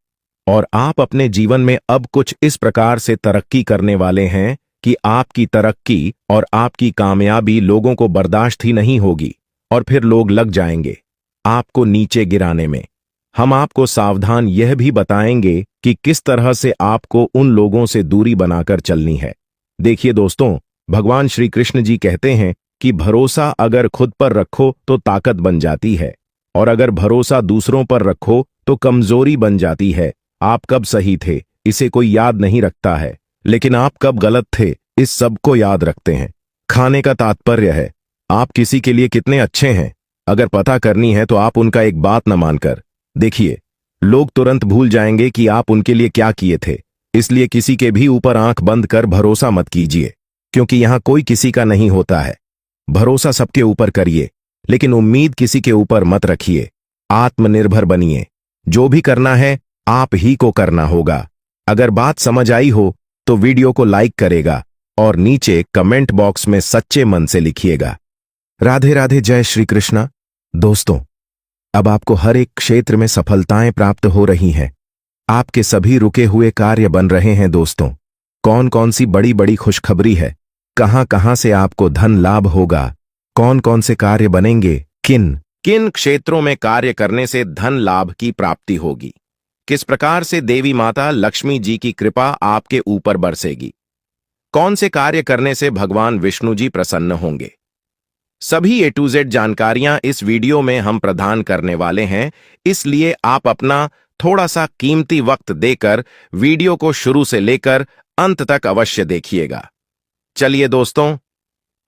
और आप अपने जीवन में अब कुछ इस प्रकार से तरक्की करने वाले हैं कि आपकी तरक्की और आपकी कामयाबी लोगों को बर्दाश्त ही नहीं होगी, और फिर लोग लग जाएंगे आपको नीचे गिराने में। हम आपको सावधान यह भी बताएंगे कि किस तरह से आपको उन लोगों से दूरी बनाकर चलनी है। देखिए दोस्तों, भगवान श्री कृष्ण जी कहते हैं कि भरोसा अगर खुद पर रखो तो ताकत बन जाती है, और अगर भरोसा दूसरों पर रखो तो कमजोरी बन जाती है। आप कब सही थे, इसे कोई याद नहीं रखता है, लेकिन आप कब गलत थे, इस सब को याद रखते हैं। खाने का तात्पर्य है आप किसी के लिए कितने अच्छे हैं। अगर पता करनी है तो आप उनका एक बात न मानकर देखिए, लोग तुरंत भूल जाएंगे कि आप उनके लिए क्या किए थे। इसलिए किसी के भी ऊपर आंख बंद कर भरोसा मत कीजिए, क्योंकि यहां कोई किसी का नहीं होता है। भरोसा सबके ऊपर करिए, लेकिन उम्मीद किसी के ऊपर मत रखिए। आत्मनिर्भर बनिए। जो भी करना है आप ही को करना होगा। अगर बात समझ आई हो तो वीडियो को लाइक करेगा और नीचे कमेंट बॉक्स में सच्चे मन से लिखिएगा। राधे राधे, जय श्री कृष्णा। दोस्तों, अब आपको हर एक क्षेत्र में सफलताएं प्राप्त हो रही हैं। आपके सभी रुके हुए कार्य बन रहे हैं। दोस्तों, कौन कौन सी बड़ी बड़ी खुशखबरी है, कहां कहां से आपको धन लाभ होगा, कौन कौन से कार्य बनेंगे, किन किन क्षेत्रों में कार्य करने से धन लाभ की प्राप्ति होगी, किस प्रकार से देवी माता लक्ष्मी जी की कृपा आपके ऊपर बरसेगी, कौन से कार्य करने से भगवान विष्णु जी प्रसन्न होंगे, सभी A to Z जानकारियां इस वीडियो में हम प्रदान करने वाले हैं। इसलिए आप अपना थोड़ा सा कीमती वक्त देकर वीडियो को शुरू से लेकर अंत तक अवश्य देखिएगा। चलिए दोस्तों,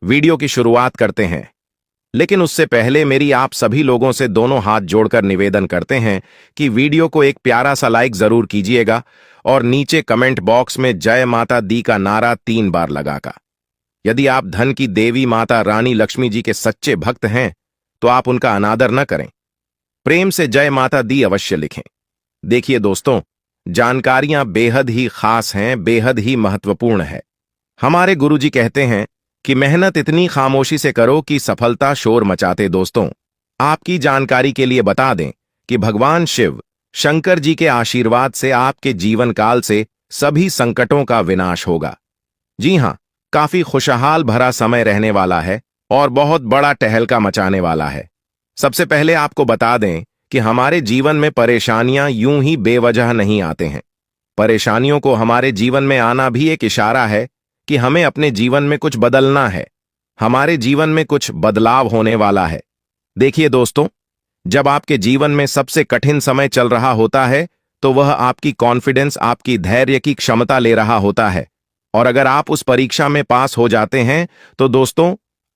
वीडियो की शुरुआत करते हैं। लेकिन उससे पहले मेरी आप सभी लोगों से दोनों हाथ जोड़कर निवेदन करते हैं कि वीडियो को एक प्यारा सा लाइक जरूर कीजिएगा और नीचे कमेंट बॉक्स में जय माता दी का नारा 3 बार लगाकर। यदि आप धन की देवी माता रानी लक्ष्मी जी के सच्चे भक्त हैं तो आप उनका अनादर न करें, प्रेम से जय माता दी अवश्य लिखें। देखिए दोस्तों, जानकारियां बेहद ही खास हैं, बेहद ही महत्वपूर्ण है। हमारे गुरुजी कहते हैं कि मेहनत इतनी खामोशी से करो कि सफलता शोर मचाते। दोस्तों, आपकी जानकारी के लिए बता दें कि भगवान शिव शंकर जी के आशीर्वाद से आपके जीवन काल से सभी संकटों का विनाश होगा। जी हां, काफी खुशहाल भरा समय रहने वाला है और बहुत बड़ा टहलका मचाने वाला है। सबसे पहले आपको बता दें कि हमारे जीवन में परेशानियां यूं ही बेवजह नहीं आते हैं। परेशानियों को हमारे जीवन में आना भी एक इशारा है कि हमें अपने जीवन में कुछ बदलना है, हमारे जीवन में कुछ बदलाव होने वाला है। देखिए दोस्तों, जब आपके जीवन में सबसे कठिन समय चल रहा होता है तो वह आपकी कॉन्फिडेंस, आपकी धैर्य की क्षमता ले रहा होता है। और अगर आप उस परीक्षा में पास हो जाते हैं तो दोस्तों,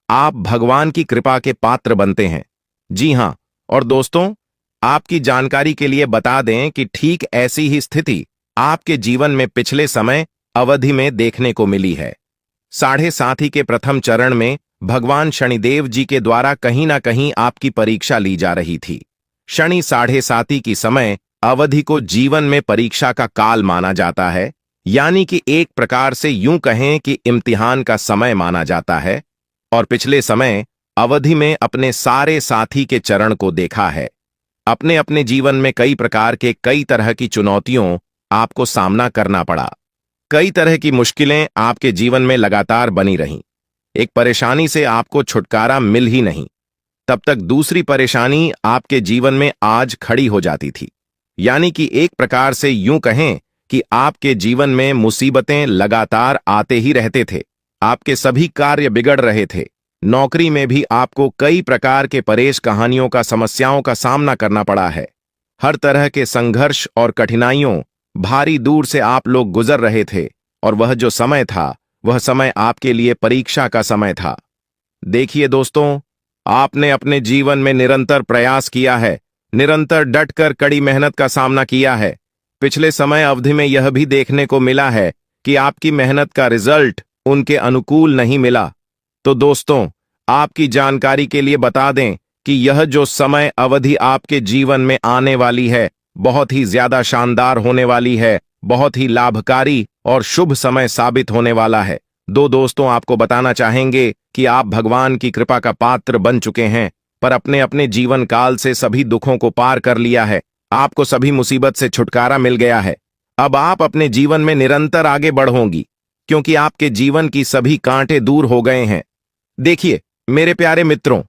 आप भगवान की कृपा के पात्र बनते हैं। जी हां, और दोस्तों, आपकी जानकारी के लिए बता दें कि ठीक ऐसी ही स्थिति आपके जीवन में पिछले समय अवधि में देखने को मिली है। 7.5 के प्रथम चरण में भगवान शनिदेव जी के द्वारा कहीं ना कहीं आपकी परीक्षा ली जा रही थी। शनि 7.5 की समय अवधि को जीवन में परीक्षा का काल माना जाता है, यानी कि एक प्रकार से यूं कहें कि इम्तिहान का समय माना जाता है। और पिछले समय अवधि में अपने सारे साथी के चरण को देखा है। अपने अपने जीवन में कई प्रकार के कई तरह की चुनौतियों आपको सामना करना पड़ा। कई तरह की मुश्किलें आपके जीवन में लगातार बनी रहीं। एक परेशानी से आपको छुटकारा मिल ही नहीं, तब तक दूसरी परेशानी आपके जीवन में आज खड़ी हो जाती थी। यानी कि एक प्रकार से यूं कहें कि आपके जीवन में मुसीबतें लगातार आते ही रहते थे। आपके सभी कार्य बिगड़ रहे थे। नौकरी में भी आपको कई प्रकार के परेश कहानियों का समस्याओं का सामना करना पड़ा है। हर तरह के संघर्ष और कठिनाइयों भारी दूर से आप लोग गुजर रहे थे, और वह जो समय था वह समय आपके लिए परीक्षा का समय था। देखिए दोस्तों, आपने अपने जीवन में निरंतर प्रयास किया है, निरंतर डटकर कड़ी मेहनत का सामना किया है। पिछले समय अवधि में यह भी देखने को मिला है कि आपकी मेहनत का रिजल्ट उनके अनुकूल नहीं मिला। तो दोस्तों, आपकी जानकारी के लिए बता दें कि यह जो समय अवधि आपके जीवन में आने वाली है बहुत ही ज्यादा शानदार होने वाली है, बहुत ही लाभकारी और शुभ समय साबित होने वाला है। दोस्तों, आपको बताना चाहेंगे कि आप भगवान की कृपा का पात्र बन चुके हैं, पर अपने अपने जीवन काल से सभी दुखों को पार कर लिया है। आपको सभी मुसीबत से छुटकारा मिल गया है। अब आप अपने जीवन में निरंतर आगे बढ़ोगी, क्योंकि आपके जीवन की सभी कांटे दूर हो गए हैं। देखिए मेरे प्यारे मित्रों,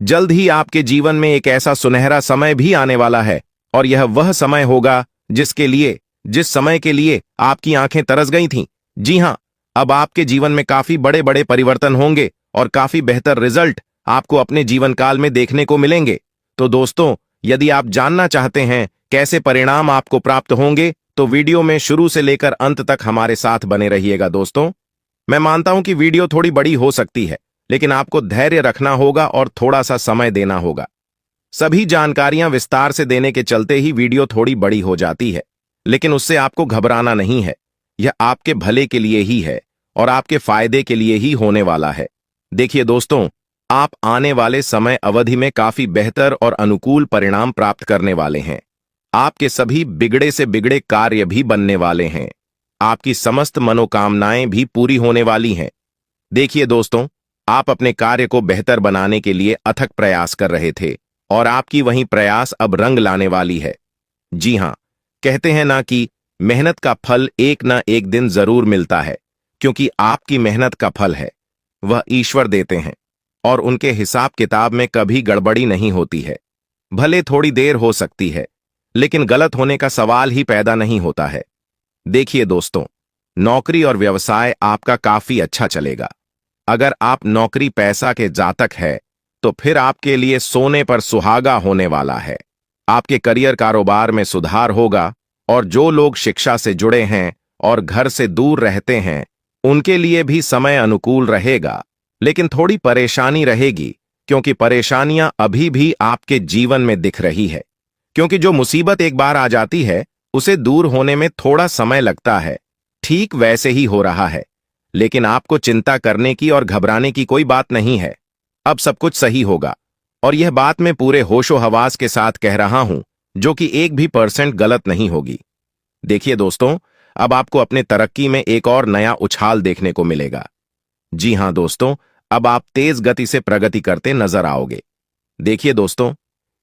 जल्द ही आपके जीवन में एक ऐसा सुनहरा समय भी आने वाला है, और यह वह समय होगा जिस समय के लिए आपकी आंखें तरस गई थीं। जी हां, अब आपके जीवन में काफी बड़े बड़े परिवर्तन होंगे और काफी बेहतर रिजल्ट आपको अपने जीवन काल में देखने को मिलेंगे। तो दोस्तों, यदि आप जानना चाहते हैं कैसे परिणाम आपको प्राप्त होंगे, तो वीडियो में शुरू से लेकर अंत तक हमारे साथ बने रहिएगा। दोस्तों, मैं मानता हूं कि वीडियो थोड़ी बड़ी हो सकती है, लेकिन आपको धैर्य रखना होगा और थोड़ा सा समय देना होगा। सभी जानकारियां विस्तार से देने के चलते ही वीडियो थोड़ी बड़ी हो जाती है, लेकिन उससे आपको घबराना नहीं है। यह आपके भले के लिए ही है और आपके फायदे के लिए ही होने वाला है। देखिए दोस्तों, आप आने वाले समय अवधि में काफी बेहतर और अनुकूल परिणाम प्राप्त करने वाले हैं। आपके सभी बिगड़े से बिगड़े कार्य भी बनने वाले हैं। आपकी समस्त मनोकामनाएं भी पूरी होने वाली हैं। देखिए दोस्तों, आप अपने कार्य को बेहतर बनाने के लिए अथक प्रयास कर रहे थे, और आपकी वही प्रयास अब रंग लाने वाली है। जी हां, कहते हैं ना कि मेहनत का फल एक ना एक दिन जरूर मिलता है, क्योंकि आपकी मेहनत का फल है वह ईश्वर देते हैं, और उनके हिसाब किताब में कभी गड़बड़ी नहीं होती है। भले थोड़ी देर हो सकती है, लेकिन गलत होने का सवाल ही पैदा नहीं होता है। देखिए दोस्तों, नौकरी और व्यवसाय आपका काफी अच्छा चलेगा। अगर आप नौकरी पैसा के जातक है, तो फिर आपके लिए सोने पर सुहागा होने वाला है। आपके करियर कारोबार में सुधार होगा, और जो लोग शिक्षा से जुड़े हैं और घर से दूर रहते हैं, उनके लिए भी समय अनुकूल रहेगा। लेकिन थोड़ी परेशानी रहेगी, क्योंकि परेशानियां अभी भी आपके जीवन में दिख रही है। क्योंकि जो मुसीबत एक बार आ जाती है, उसे दूर होने में थोड़ा समय लगता है। ठीक वैसे ही हो रहा है, लेकिन आपको चिंता करने की और घबराने की कोई बात नहीं है। अब सब कुछ सही होगा, और यह बात मैं पूरे होशो हवास के साथ कह रहा हूं, जो कि 1% भी गलत नहीं होगी। देखिए दोस्तों, अब आपको अपने तरक्की में एक और नया उछाल देखने को मिलेगा। जी हां दोस्तों, अब आप तेज गति से प्रगति करते नजर आओगे। देखिए दोस्तों,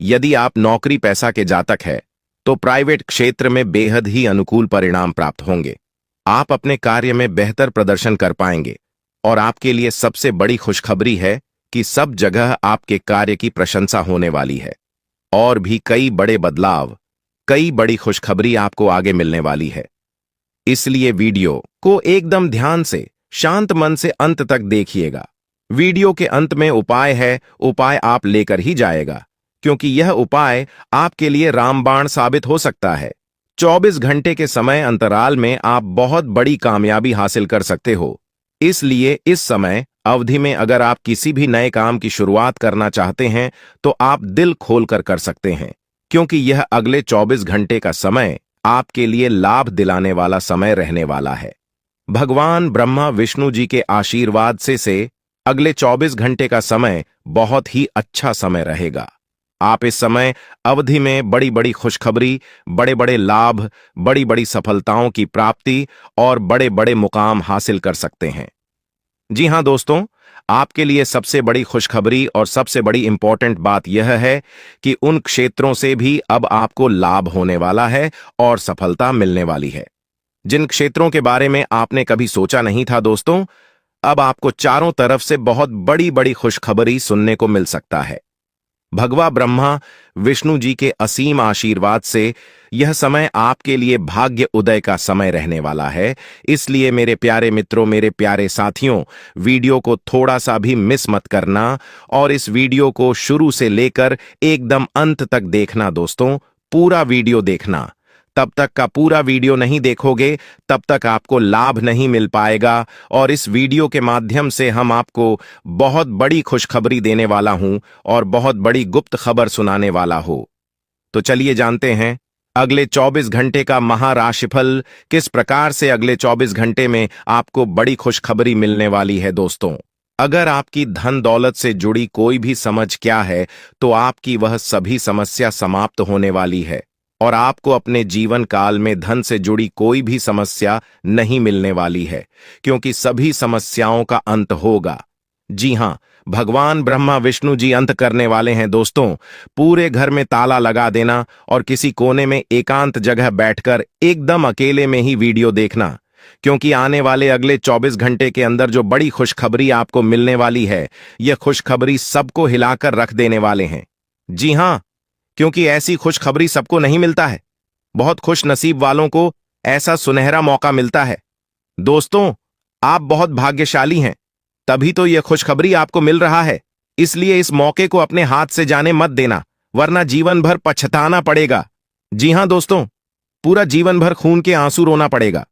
यदि आप नौकरी पैसा के जातक है, तो प्राइवेट क्षेत्र में बेहद ही अनुकूल परिणाम प्राप्त होंगे। आप अपने कार्य में बेहतर प्रदर्शन कर पाएंगे, और आपके लिए सबसे बड़ी खुशखबरी है कि सब जगह आपके कार्य की प्रशंसा होने वाली है। और भी कई बड़े बदलाव, कई बड़ी खुशखबरी आपको आगे मिलने वाली है। इसलिए वीडियो को एकदम ध्यान से, शांत मन से अंत तक देखिएगा। वीडियो के अंत में उपाय है, उपाय आप लेकर ही जाएगा, क्योंकि यह उपाय आपके लिए रामबाण साबित हो सकता है। 24 घंटे के समय अंतराल में आप बहुत बड़ी कामयाबी हासिल कर सकते हो। इसलिए इस समय अवधि में अगर आप किसी भी नए काम की शुरुआत करना चाहते हैं, तो आप दिल खोलकर कर सकते हैं, क्योंकि यह अगले 24 घंटे का समय आपके लिए लाभ दिलाने वाला समय रहने वाला है। भगवान ब्रह्मा विष्णु जी के आशीर्वाद से अगले 24 घंटे का समय बहुत ही अच्छा समय रहेगा। आप इस समय अवधि में बड़ी बड़ी खुशखबरी, बड़े बड़े लाभ, बड़ी बड़ी सफलताओं की प्राप्ति और बड़े बड़े मुकाम हासिल कर सकते हैं। जी हां दोस्तों, आपके लिए सबसे बड़ी खुशखबरी और सबसे बड़ी इंपॉर्टेंट बात यह है कि उन क्षेत्रों से भी अब आपको लाभ होने वाला है और सफलता मिलने वाली है, जिन क्षेत्रों के बारे में आपने कभी सोचा नहीं था। दोस्तों, अब आपको चारों तरफ से बहुत बड़ी बड़ी खुशखबरी सुनने को मिल सकता है। भगवा ब्रह्मा विष्णु जी के असीम आशीर्वाद से यह समय आपके लिए भाग्य उदय का समय रहने वाला है। इसलिए मेरे प्यारे मित्रों, मेरे प्यारे साथियों, वीडियो को थोड़ा सा भी मिस मत करना और इस वीडियो को शुरू से लेकर एकदम अंत तक देखना दोस्तों, पूरा वीडियो देखना। तब तक का पूरा वीडियो नहीं देखोगे तब तक आपको लाभ नहीं मिल पाएगा और इस वीडियो के माध्यम से हम आपको बहुत बड़ी खुशखबरी देने वाला हूं और बहुत बड़ी गुप्त खबर सुनाने वाला हूं। तो चलिए जानते हैं अगले 24 घंटे का महाराशिफल किस प्रकार से अगले 24 घंटे में आपको बड़ी खुशखबरी मिलने वाली है। दोस्तों, अगर आपकी धन दौलत से जुड़ी कोई भी समझ क्या है तो आपकी वह सभी समस्या समाप्त होने वाली है और आपको अपने जीवन काल में धन से जुड़ी कोई भी समस्या नहीं मिलने वाली है, क्योंकि सभी समस्याओं का अंत होगा। जी हां, भगवान ब्रह्मा विष्णु जी अंत करने वाले हैं। दोस्तों, पूरे घर में ताला लगा देना और किसी कोने में एकांत जगह बैठकर एकदम अकेले में ही वीडियो देखना, क्योंकि आने वाले अगले 24 घंटे के अंदर जो बड़ी खुशखबरी आपको मिलने वाली है, यह खुशखबरी सबको हिलाकर रख देने वाले हैं। जी हां, क्योंकि ऐसी खुशखबरी सबको नहीं मिलता है। बहुत खुश नसीब वालों को ऐसा सुनहरा मौका मिलता है। दोस्तों, आप बहुत भाग्यशाली हैं, तभी तो यह खुशखबरी आपको मिल रहा है। इसलिए इस मौके को अपने हाथ से जाने मत देना, वरना जीवन भर पछताना पड़ेगा। जी हां दोस्तों, पूरा जीवन भर खून के आंसू रोना पड़ेगा।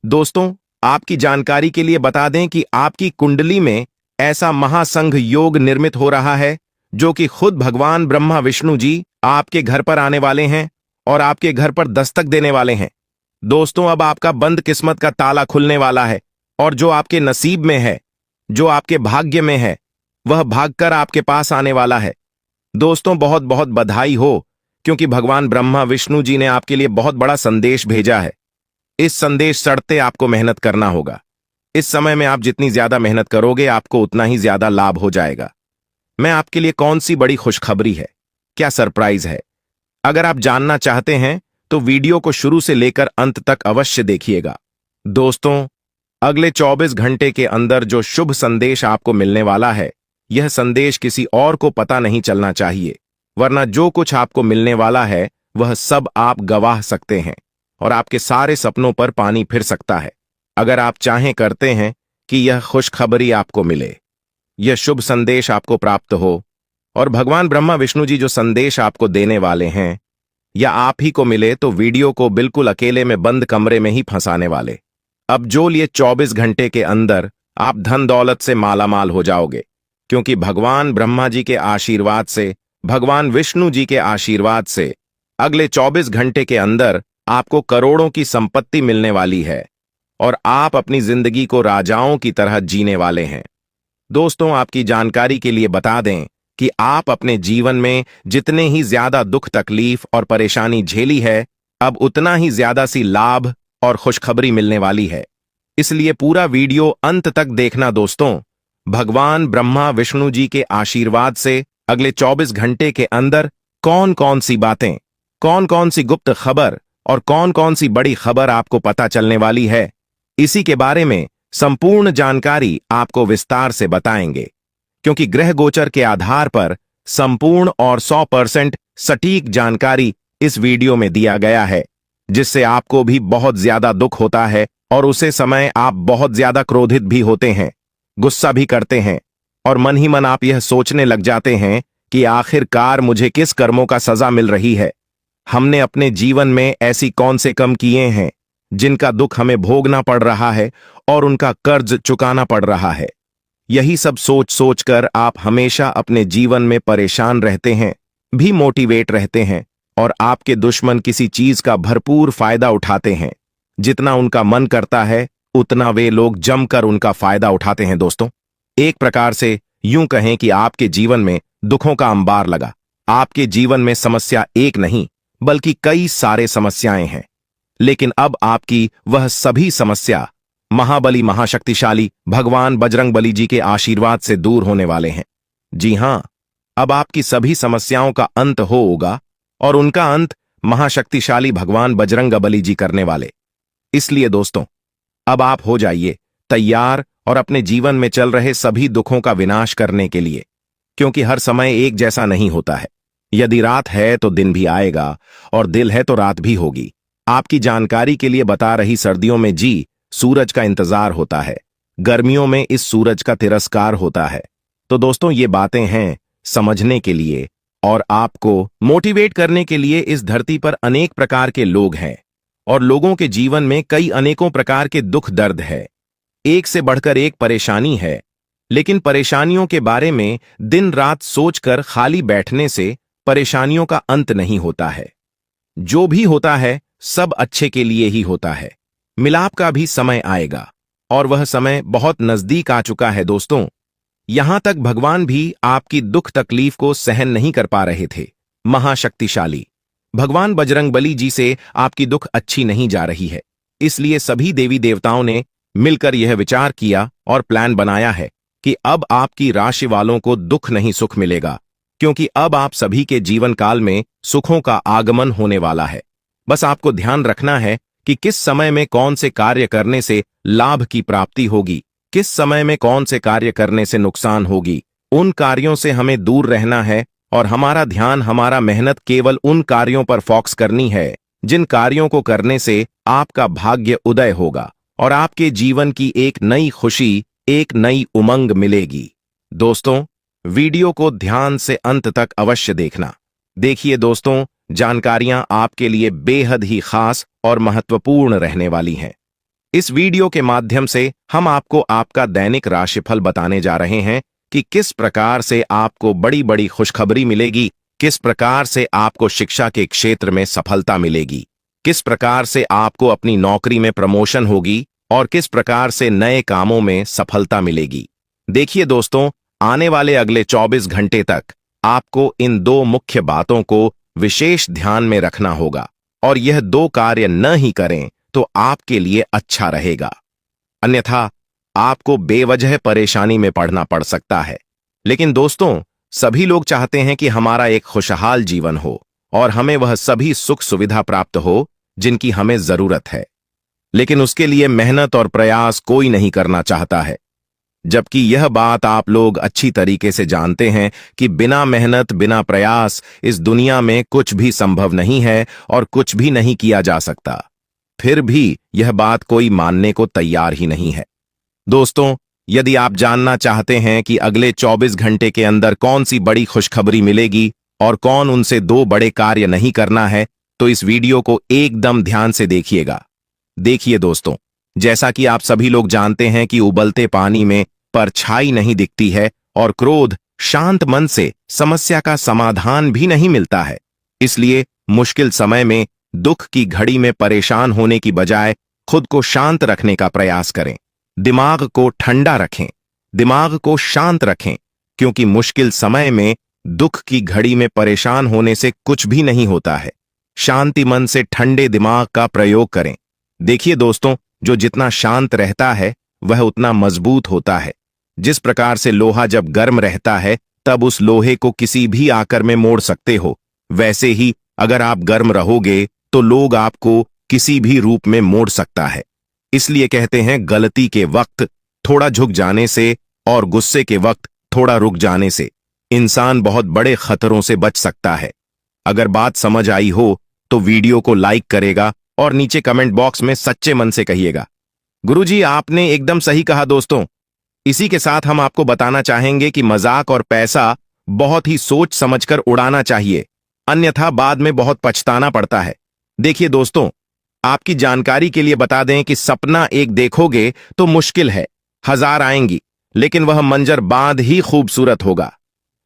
दोस्तों, आपकी जानकारी के लिए बता दें कि आपकी कुंडली में ऐसा महासंघ योग निर्मित हो रहा है जो कि खुद भगवान ब्रह्मा विष्णु जी आपके घर पर आने वाले हैं और आपके घर पर दस्तक देने वाले हैं। दोस्तों, अब आपका बंद किस्मत का ताला खुलने वाला है और जो आपके नसीब में है, जो आपके भाग्य में है, वह भागकर आपके पास आने वाला है। दोस्तों, बहुत बहुत बधाई हो, क्योंकि भगवान ब्रह्मा विष्णु जी ने आपके लिए बहुत बड़ा संदेश भेजा है। इस संदेश सड़ते आपको मेहनत करना होगा। इस समय में आप जितनी ज्यादा मेहनत करोगे आपको उतना ही ज्यादा लाभ हो जाएगा। मैं आपके लिए कौन सी बड़ी खुशखबरी है, क्या सरप्राइज है, अगर आप जानना चाहते हैं तो वीडियो को शुरू से लेकर अंत तक अवश्य देखिएगा। दोस्तों, अगले 24 घंटे के अंदर जो शुभ संदेश आपको मिलने वाला है, यह संदेश किसी और को पता नहीं चलना चाहिए, वरना जो कुछ आपको मिलने वाला है वह सब आप गवाह सकते हैं और आपके सारे सपनों पर पानी फिर सकता है। अगर आप चाहें करते हैं कि यह खुशखबरी आपको मिले, यह शुभ संदेश आपको प्राप्त हो और भगवान ब्रह्मा विष्णु जी जो संदेश आपको देने वाले हैं या आप ही को मिले, तो वीडियो को बिल्कुल अकेले में बंद कमरे में ही फंसाने वाले। अब जो लिए 24 घंटे के अंदर आप धन दौलत से मालामाल हो जाओगे, क्योंकि भगवान ब्रह्मा जी के आशीर्वाद से, भगवान विष्णु जी के आशीर्वाद से अगले 24 घंटे के अंदर आपको करोड़ों की संपत्ति मिलने वाली है और आप अपनी जिंदगी को राजाओं की तरह जीने वाले हैं। दोस्तों, आपकी जानकारी के लिए बता दें कि आप अपने जीवन में जितने ही ज्यादा दुख तकलीफ और परेशानी झेली है, अब उतना ही ज्यादा सी लाभ और खुशखबरी मिलने वाली है। इसलिए पूरा वीडियो अंत तक देखना। दोस्तों, भगवान ब्रह्मा विष्णु जी के आशीर्वाद से अगले 24 घंटे के अंदर कौन कौन सी बातें, कौन कौन सी गुप्त खबर और कौन कौन सी बड़ी खबर आपको पता चलने वाली है, इसी के बारे में संपूर्ण जानकारी आपको विस्तार से बताएंगे, क्योंकि ग्रह गोचर के आधार पर संपूर्ण और 100% सटीक जानकारी इस वीडियो में दिया गया है, जिससे आपको भी बहुत ज्यादा दुख होता है और उसे समय आप बहुत ज्यादा क्रोधित भी होते हैं, गुस्सा भी करते हैं और मन ही मन आप यह सोचने लग जाते हैं कि आखिरकार मुझे किस कर्मों का सजा मिल रही है। हमने अपने जीवन में ऐसी कौन से कर्म किए हैं जिनका दुख हमें भोगना पड़ रहा है और उनका कर्ज चुकाना पड़ रहा है। यही सब सोच सोचकर आप हमेशा अपने जीवन में परेशान रहते हैं, भी मोटिवेट रहते हैं और आपके दुश्मन किसी चीज का भरपूर फायदा उठाते हैं। जितना उनका मन करता है उतना वे लोग जमकर उनका फायदा उठाते हैं। दोस्तों, एक प्रकार से यूं कहें कि आपके जीवन में दुखों का अंबार लगा। आपके जीवन में समस्या एक नहीं बल्कि कई सारे समस्याएं हैं, लेकिन अब आपकी वह सभी समस्या महाबली महाशक्तिशाली भगवान बजरंगबली जी के आशीर्वाद से दूर होने वाले हैं। जी हां, अब आपकी सभी समस्याओं का अंत होगा और उनका अंत महाशक्तिशाली भगवान बजरंगबली जी करने वाले। इसलिए दोस्तों, अब आप हो जाइए तैयार और अपने जीवन में चल रहे सभी दुखों का विनाश करने के लिए। क्योंकि हर समय एक जैसा नहीं होता है। यदि रात है तो दिन भी आएगा, और दिल है तो रात भी होगी। आपकी जानकारी के लिए बता रही, सर्दियों में सूरज का इंतजार होता है, गर्मियों में इस सूरज का तिरस्कार होता है। तो दोस्तों, ये बातें हैं समझने के लिए और आपको मोटिवेट करने के लिए। इस धरती पर अनेक प्रकार के लोग हैं और लोगों के जीवन में कई अनेकों प्रकार के दुख दर्द है। एक से बढ़कर एक परेशानी है, लेकिन परेशानियों के बारे में दिन रात सोचकर खाली बैठने से परेशानियों का अंत नहीं होता है। जो भी होता है सब अच्छे के लिए ही होता है। मिलाप का भी समय आएगा और वह समय बहुत नजदीक आ चुका है दोस्तों। यहां तक भगवान भी आपकी दुख तकलीफ को सहन नहीं कर पा रहे थे। महाशक्तिशाली भगवान बजरंगबली जी से आपकी दुख अच्छी नहीं जा रही है, इसलिए सभी देवी देवताओं ने मिलकर यह विचार किया और प्लान बनाया है कि अब आपकी राशि वालों को दुख नहीं सुख मिलेगा, क्योंकि अब आप सभी के जीवन काल में सुखों का आगमन होने वाला है। बस आपको ध्यान रखना है कि किस समय में कौन से कार्य करने से लाभ की प्राप्ति होगी, किस समय में कौन से कार्य करने से नुकसान होगी। उन कार्यों से हमें दूर रहना है और हमारा ध्यान, हमारा मेहनत केवल उन कार्यों पर फोकस करनी है जिन कार्यों को करने से आपका भाग्य उदय होगा और आपके जीवन की एक नई खुशी, एक नई उमंग मिलेगी। दोस्तों, वीडियो को ध्यान से अंत तक अवश्य देखना। देखिए दोस्तों, जानकारियां आपके लिए बेहद ही खास और महत्वपूर्ण रहने वाली हैं। इस वीडियो के माध्यम से हम आपको आपका दैनिक राशिफल बताने जा रहे हैं कि किस प्रकार से आपको बड़ी बड़ी खुशखबरी मिलेगी, किस प्रकार से आपको शिक्षा के क्षेत्र में सफलता मिलेगी, किस प्रकार से आपको अपनी नौकरी में प्रमोशन होगी और किस प्रकार से नए कामों में सफलता मिलेगी। देखिए दोस्तों, आने वाले अगले 24 घंटे तक आपको इन दो मुख्य बातों को विशेष ध्यान में रखना होगा और यह दो कार्य न ही करें तो आपके लिए अच्छा रहेगा, अन्यथा आपको बेवजह परेशानी में पड़ना पड़ सकता है। लेकिन दोस्तों, सभी लोग चाहते हैं कि हमारा एक खुशहाल जीवन हो और हमें वह सभी सुख सुविधा प्राप्त हो जिनकी हमें जरूरत है, लेकिन उसके लिए मेहनत और प्रयास कोई नहीं करना चाहता है। जबकि यह बात आप लोग अच्छी तरीके से जानते हैं कि बिना मेहनत, बिना प्रयास इस दुनिया में कुछ भी संभव नहीं है और कुछ भी नहीं किया जा सकता। फिर भी यह बात कोई मानने को तैयार ही नहीं है। दोस्तों, यदि आप जानना चाहते हैं कि अगले 24 घंटे के अंदर कौन सी बड़ी खुशखबरी मिलेगी और कौन उनसे दो बड़े कार्य नहीं करना है, तो इस वीडियो को एकदम ध्यान से देखिएगा। देखिए दोस्तों, जैसा कि आप सभी लोग जानते हैं कि उबलते पानी में परछाई नहीं दिखती है और क्रोध, शांत मन से समस्या का समाधान भी नहीं मिलता है। इसलिए मुश्किल समय में, दुख की घड़ी में परेशान होने की बजाय खुद को शांत रखने का प्रयास करें। दिमाग को ठंडा रखें, दिमाग को शांत रखें, क्योंकि मुश्किल समय में, दुख की घड़ी में परेशान होने से कुछ भी नहीं होता है। शांति मन से ठंडे दिमाग का प्रयोग करें। देखिए दोस्तों, जो जितना शांत रहता है वह उतना मजबूत होता है। जिस प्रकार से लोहा जब गर्म रहता है तब उस लोहे को किसी भी आकर में मोड़ सकते हो, वैसे ही अगर आप गर्म रहोगे तो लोग आपको किसी भी रूप में मोड़ सकता है। इसलिए कहते हैं, गलती के वक्त थोड़ा झुक जाने से और गुस्से के वक्त थोड़ा रुक जाने से इंसान बहुत बड़े खतरों से बच सकता है। अगर बात समझ आई हो तो वीडियो को लाइक करेगा और नीचे कमेंट बॉक्स में सच्चे मन से कहिएगा, गुरुजी आपने एकदम सही कहा। दोस्तों, इसी के साथ हम आपको बताना चाहेंगे कि मजाक और पैसा बहुत ही सोच समझकर उड़ाना चाहिए, अन्यथा बाद में बहुत पछताना पड़ता है। देखिए दोस्तों, आपकी जानकारी के लिए बता दें कि सपना एक देखोगे तो मुश्किल है, 1000 आएंगी, लेकिन वह मंजर बाद ही खूबसूरत होगा।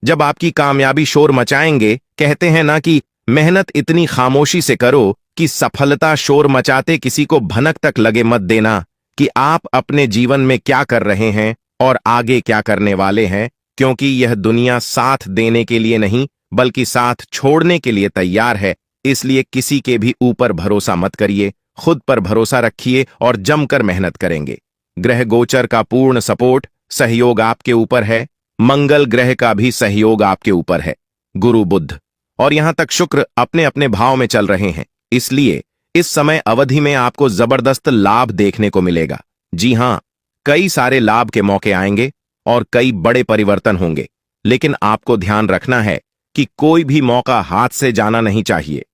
जब आपकी कामयाबी शोर मचाएंगे, कहते हैं ना कि मेहनत इतनी खामोशी से करो कि सफलता शोर मचाते किसी को भनक तक लगे मत देना कि आप अपने जीवन में क्या कर रहे हैं और आगे क्या करने वाले हैं, क्योंकि यह दुनिया साथ देने के लिए नहीं बल्कि साथ छोड़ने के लिए तैयार है। इसलिए किसी के भी ऊपर भरोसा मत करिए, खुद पर भरोसा रखिए और जमकर मेहनत करेंगे। ग्रह गोचर का पूर्ण सपोर्ट, सहयोग आपके ऊपर है। मंगल ग्रह का भी सहयोग आपके ऊपर है। गुरु, बुध और यहां तक शुक्र अपने अपने भाव में चल रहे हैं, इसलिए इस समय अवधि में आपको जबरदस्त लाभ देखने को मिलेगा। जी हां, कई सारे लाभ के मौके आएंगे और कई बड़े परिवर्तन होंगे। लेकिन आपको ध्यान रखना है कि कोई भी मौका हाथ से जाना नहीं चाहिए।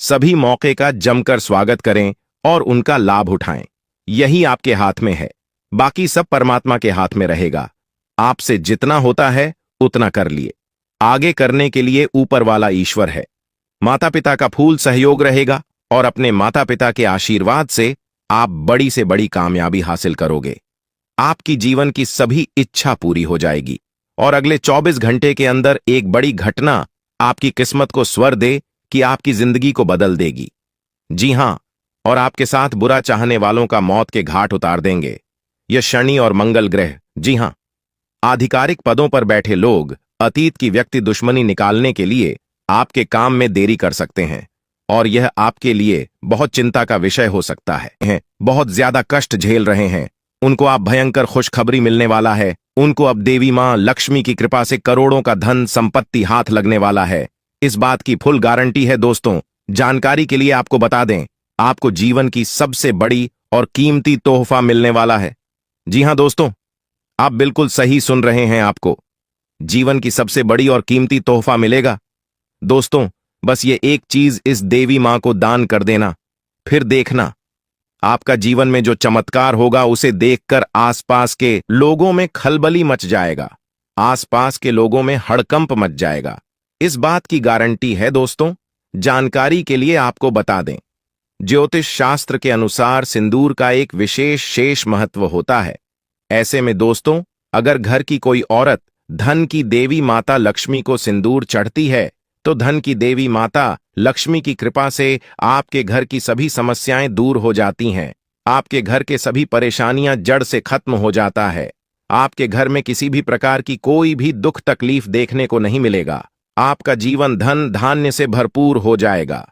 सभी मौके का जमकर स्वागत करें और उनका लाभ उठाएं। यही आपके हाथ में है, बाकी सब परमात्मा के हाथ में रहेगा। आपसे जितना होता है उतना कर लिए, आगे करने के लिए ऊपर वाला ईश्वर है। माता पिता का फूल सहयोग रहेगा और अपने माता पिता के आशीर्वाद से आप बड़ी से बड़ी कामयाबी हासिल करोगे। आपकी जीवन की सभी इच्छा पूरी हो जाएगी और अगले 24 घंटे के अंदर एक बड़ी घटना आपकी किस्मत को स्वर दे कि आपकी जिंदगी को बदल देगी। जी हां, और आपके साथ बुरा चाहने वालों का मौत के घाट उतार देंगे यह शनि और मंगल ग्रह। जी हां, आधिकारिक पदों पर बैठे लोग अतीत की व्यक्ति दुश्मनी निकालने के लिए आपके काम में देरी कर सकते हैं और यह आपके लिए बहुत चिंता का विषय हो सकता है। बहुत ज्यादा कष्ट झेल रहे हैं, उनको आप भयंकर खुशखबरी मिलने वाला है। उनको अब देवी मां लक्ष्मी की कृपा से करोड़ों का धन संपत्ति हाथ लगने वाला है। इस बात की फुल गारंटी है दोस्तों। जानकारी के लिए आपको बता दें, आपको जीवन की सबसे बड़ी और कीमती तोहफा मिलने वाला है। जी हां दोस्तों, आप बिल्कुल सही सुन रहे हैं, आपको जीवन की सबसे बड़ी और कीमती तोहफा मिलेगा। दोस्तों, बस ये एक चीज इस देवी मां को दान कर देना, फिर देखना आपका जीवन में जो चमत्कार होगा उसे देखकर आसपास के लोगों में खलबली मच जाएगा, आसपास के लोगों में हड़कंप मच जाएगा। इस बात की गारंटी है दोस्तों। जानकारी के लिए आपको बता दें, ज्योतिष शास्त्र के अनुसार सिंदूर का एक विशेष शेष महत्व होता है। ऐसे में दोस्तों, अगर घर की कोई औरत धन की देवी माता लक्ष्मी को सिंदूर चढ़ती है तो धन की देवी माता लक्ष्मी की कृपा से आपके घर की सभी समस्याएं दूर हो जाती हैं। आपके घर के सभी परेशानियां जड़ से खत्म हो जाता है। आपके घर में किसी भी प्रकार की कोई भी दुख तकलीफ देखने को नहीं मिलेगा। आपका जीवन धन धान्य से भरपूर हो जाएगा।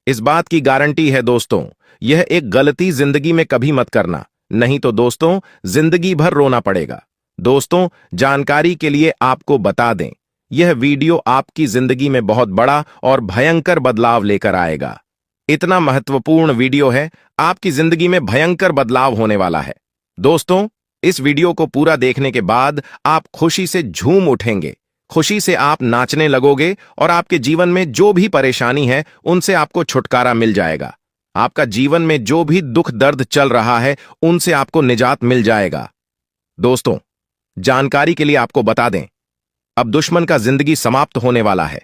इस बात की गारंटी है दोस्तों। यह एक गलती जिंदगी में कभी मत करना, नहीं तो दोस्तों जिंदगी भर रोना पड़ेगा। दोस्तों, जानकारी के लिए आपको बता दें, यह वीडियो आपकी जिंदगी में बहुत बड़ा और भयंकर बदलाव लेकर आएगा। इतना महत्वपूर्ण वीडियो है, आपकी जिंदगी में भयंकर बदलाव होने वाला है। दोस्तों, इस वीडियो को पूरा देखने के बाद आप खुशी से झूम उठेंगे, खुशी से आप नाचने लगोगे और आपके जीवन में जो भी परेशानी है उनसे आपको छुटकारा मिल जाएगा। आपका जीवन में जो भी दुख दर्द चल रहा है उनसे आपको निजात मिल जाएगा। दोस्तों, जानकारी के लिए आपको बता दें, अब दुश्मन का जिंदगी समाप्त होने वाला है।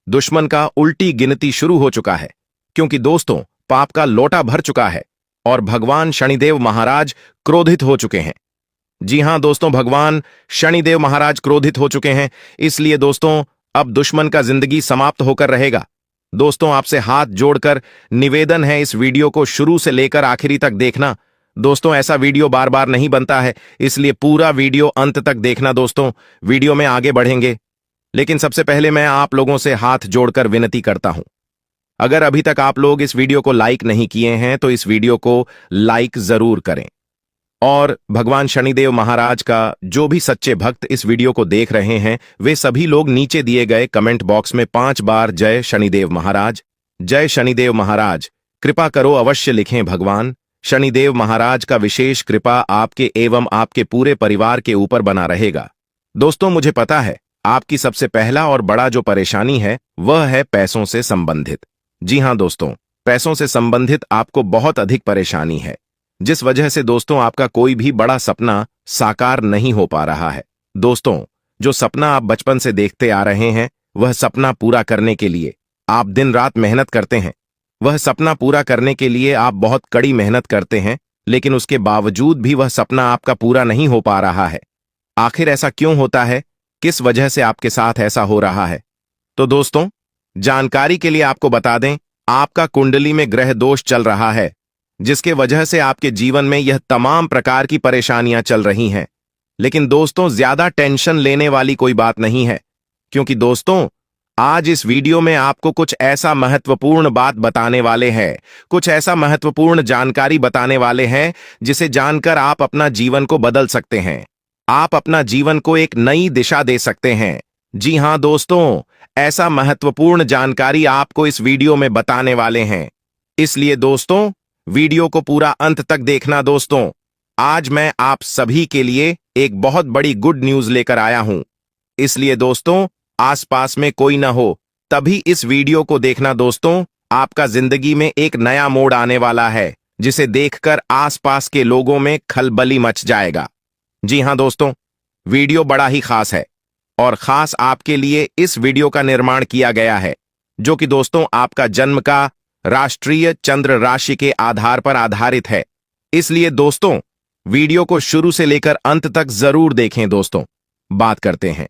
दुश्मन का उल्टी गिनती शुरू हो चुका है, क्योंकि दोस्तों पाप का लोटा भर चुका है और भगवान शनिदेव महाराज क्रोधित हो चुके हैं। जी हां दोस्तों, भगवान शनिदेव महाराज क्रोधित हो चुके हैं। इसलिए दोस्तों अब दुश्मन का जिंदगी समाप्त होकर रहेगा। दोस्तों, आपसे हाथ जोड़कर निवेदन है, इस वीडियो को शुरू से लेकर आखिरी तक देखना। दोस्तों, ऐसा वीडियो बार बार नहीं बनता है, इसलिए पूरा वीडियो अंत तक देखना। दोस्तों, वीडियो में आगे बढ़ेंगे, लेकिन सबसे पहले मैं आप लोगों से हाथ जोड़कर विनती करता हूं, अगर अभी तक आप लोग इस वीडियो को लाइक नहीं किए हैं तो इस वीडियो को लाइक जरूर करें। और भगवान शनिदेव महाराज का जो भी सच्चे भक्त इस वीडियो को देख रहे हैं वे सभी लोग नीचे दिए गए कमेंट बॉक्स में 5 बार जय शनिदेव महाराज, जय शनिदेव महाराज कृपा करो अवश्य लिखें। भगवान शनिदेव महाराज का विशेष कृपा आपके एवं आपके पूरे परिवार के ऊपर बना रहेगा। दोस्तों, मुझे पता है आपकी सबसे पहला और बड़ा जो परेशानी है वह है पैसों से संबंधित। जी हां दोस्तों, पैसों से संबंधित आपको बहुत अधिक परेशानी है, जिस वजह से दोस्तों आपका कोई भी बड़ा सपना साकार नहीं हो पा रहा है। दोस्तों, जो सपना आप बचपन से देखते आ रहे हैं वह सपना पूरा करने के लिए आप दिन रात मेहनत करते हैं, वह सपना पूरा करने के लिए आप बहुत कड़ी मेहनत करते हैं, लेकिन उसके बावजूद भी वह सपना आपका पूरा नहीं हो पा रहा है। आखिर ऐसा क्यों होता है? किस वजह से आपके साथ ऐसा हो रहा है? तो दोस्तों, जानकारी के लिए आपको बता दें, आपका कुंडली में ग्रह दोष चल रहा है, जिसके वजह से आपके जीवन में यह तमाम प्रकार की परेशानियां चल रही हैं। लेकिन दोस्तों, ज्यादा टेंशन लेने वाली कोई बात नहीं है, क्योंकि दोस्तों आज इस वीडियो में आपको कुछ ऐसा महत्वपूर्ण बात बताने वाले हैं, कुछ ऐसा महत्वपूर्ण जानकारी बताने वाले हैं जिसे जानकर आप अपना जीवन को बदल सकते हैं, आप अपना जीवन को एक नई दिशा दे सकते हैं। जी हां दोस्तों, ऐसा महत्वपूर्ण जानकारी आपको इस वीडियो में बताने वाले हैं, इसलिए दोस्तों वीडियो को पूरा अंत तक देखना। दोस्तों, आज मैं आप सभी के लिए एक बहुत बड़ी गुड न्यूज लेकर आया हूं। इसलिए दोस्तों आसपास में कोई ना हो तभी इस वीडियो को देखना दोस्तों। आपका जिंदगी में एक नया मोड़ आने वाला है जिसे देखकर आसपास के लोगों में खलबली मच जाएगा। जी हां दोस्तों, वीडियो बड़ा ही खास है और खास आपके लिए इस वीडियो का निर्माण किया गया है जो कि दोस्तों आपका जन्म का राष्ट्रीय चंद्र राशि के आधार पर आधारित है। इसलिए दोस्तों वीडियो को शुरू से लेकर अंत तक जरूर देखें। दोस्तों बात करते हैं,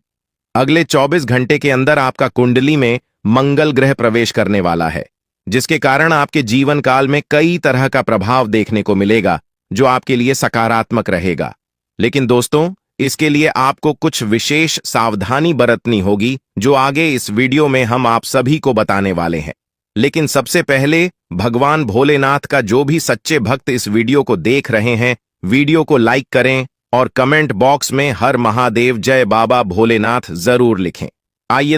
अगले 24 घंटे के अंदर आपका कुंडली में मंगल ग्रह प्रवेश करने वाला है जिसके कारण आपके जीवन काल में कई तरह का प्रभाव देखने को मिलेगा जो आपके लिए सकारात्मक रहेगा। लेकिन दोस्तों इसके लिए आपको कुछ विशेष सावधानी बरतनी होगी जो आगे इस वीडियो में हम आप सभी को बताने वाले हैं। लेकिन सबसे पहले भगवान भोलेनाथ का जो भी सच्चे भक्त इस वीडियो को देख रहे हैं, वीडियो को लाइक करें और कमेंट बॉक्स में हर महादेव जय बाबा भोलेनाथ जरूर लिखें। आइए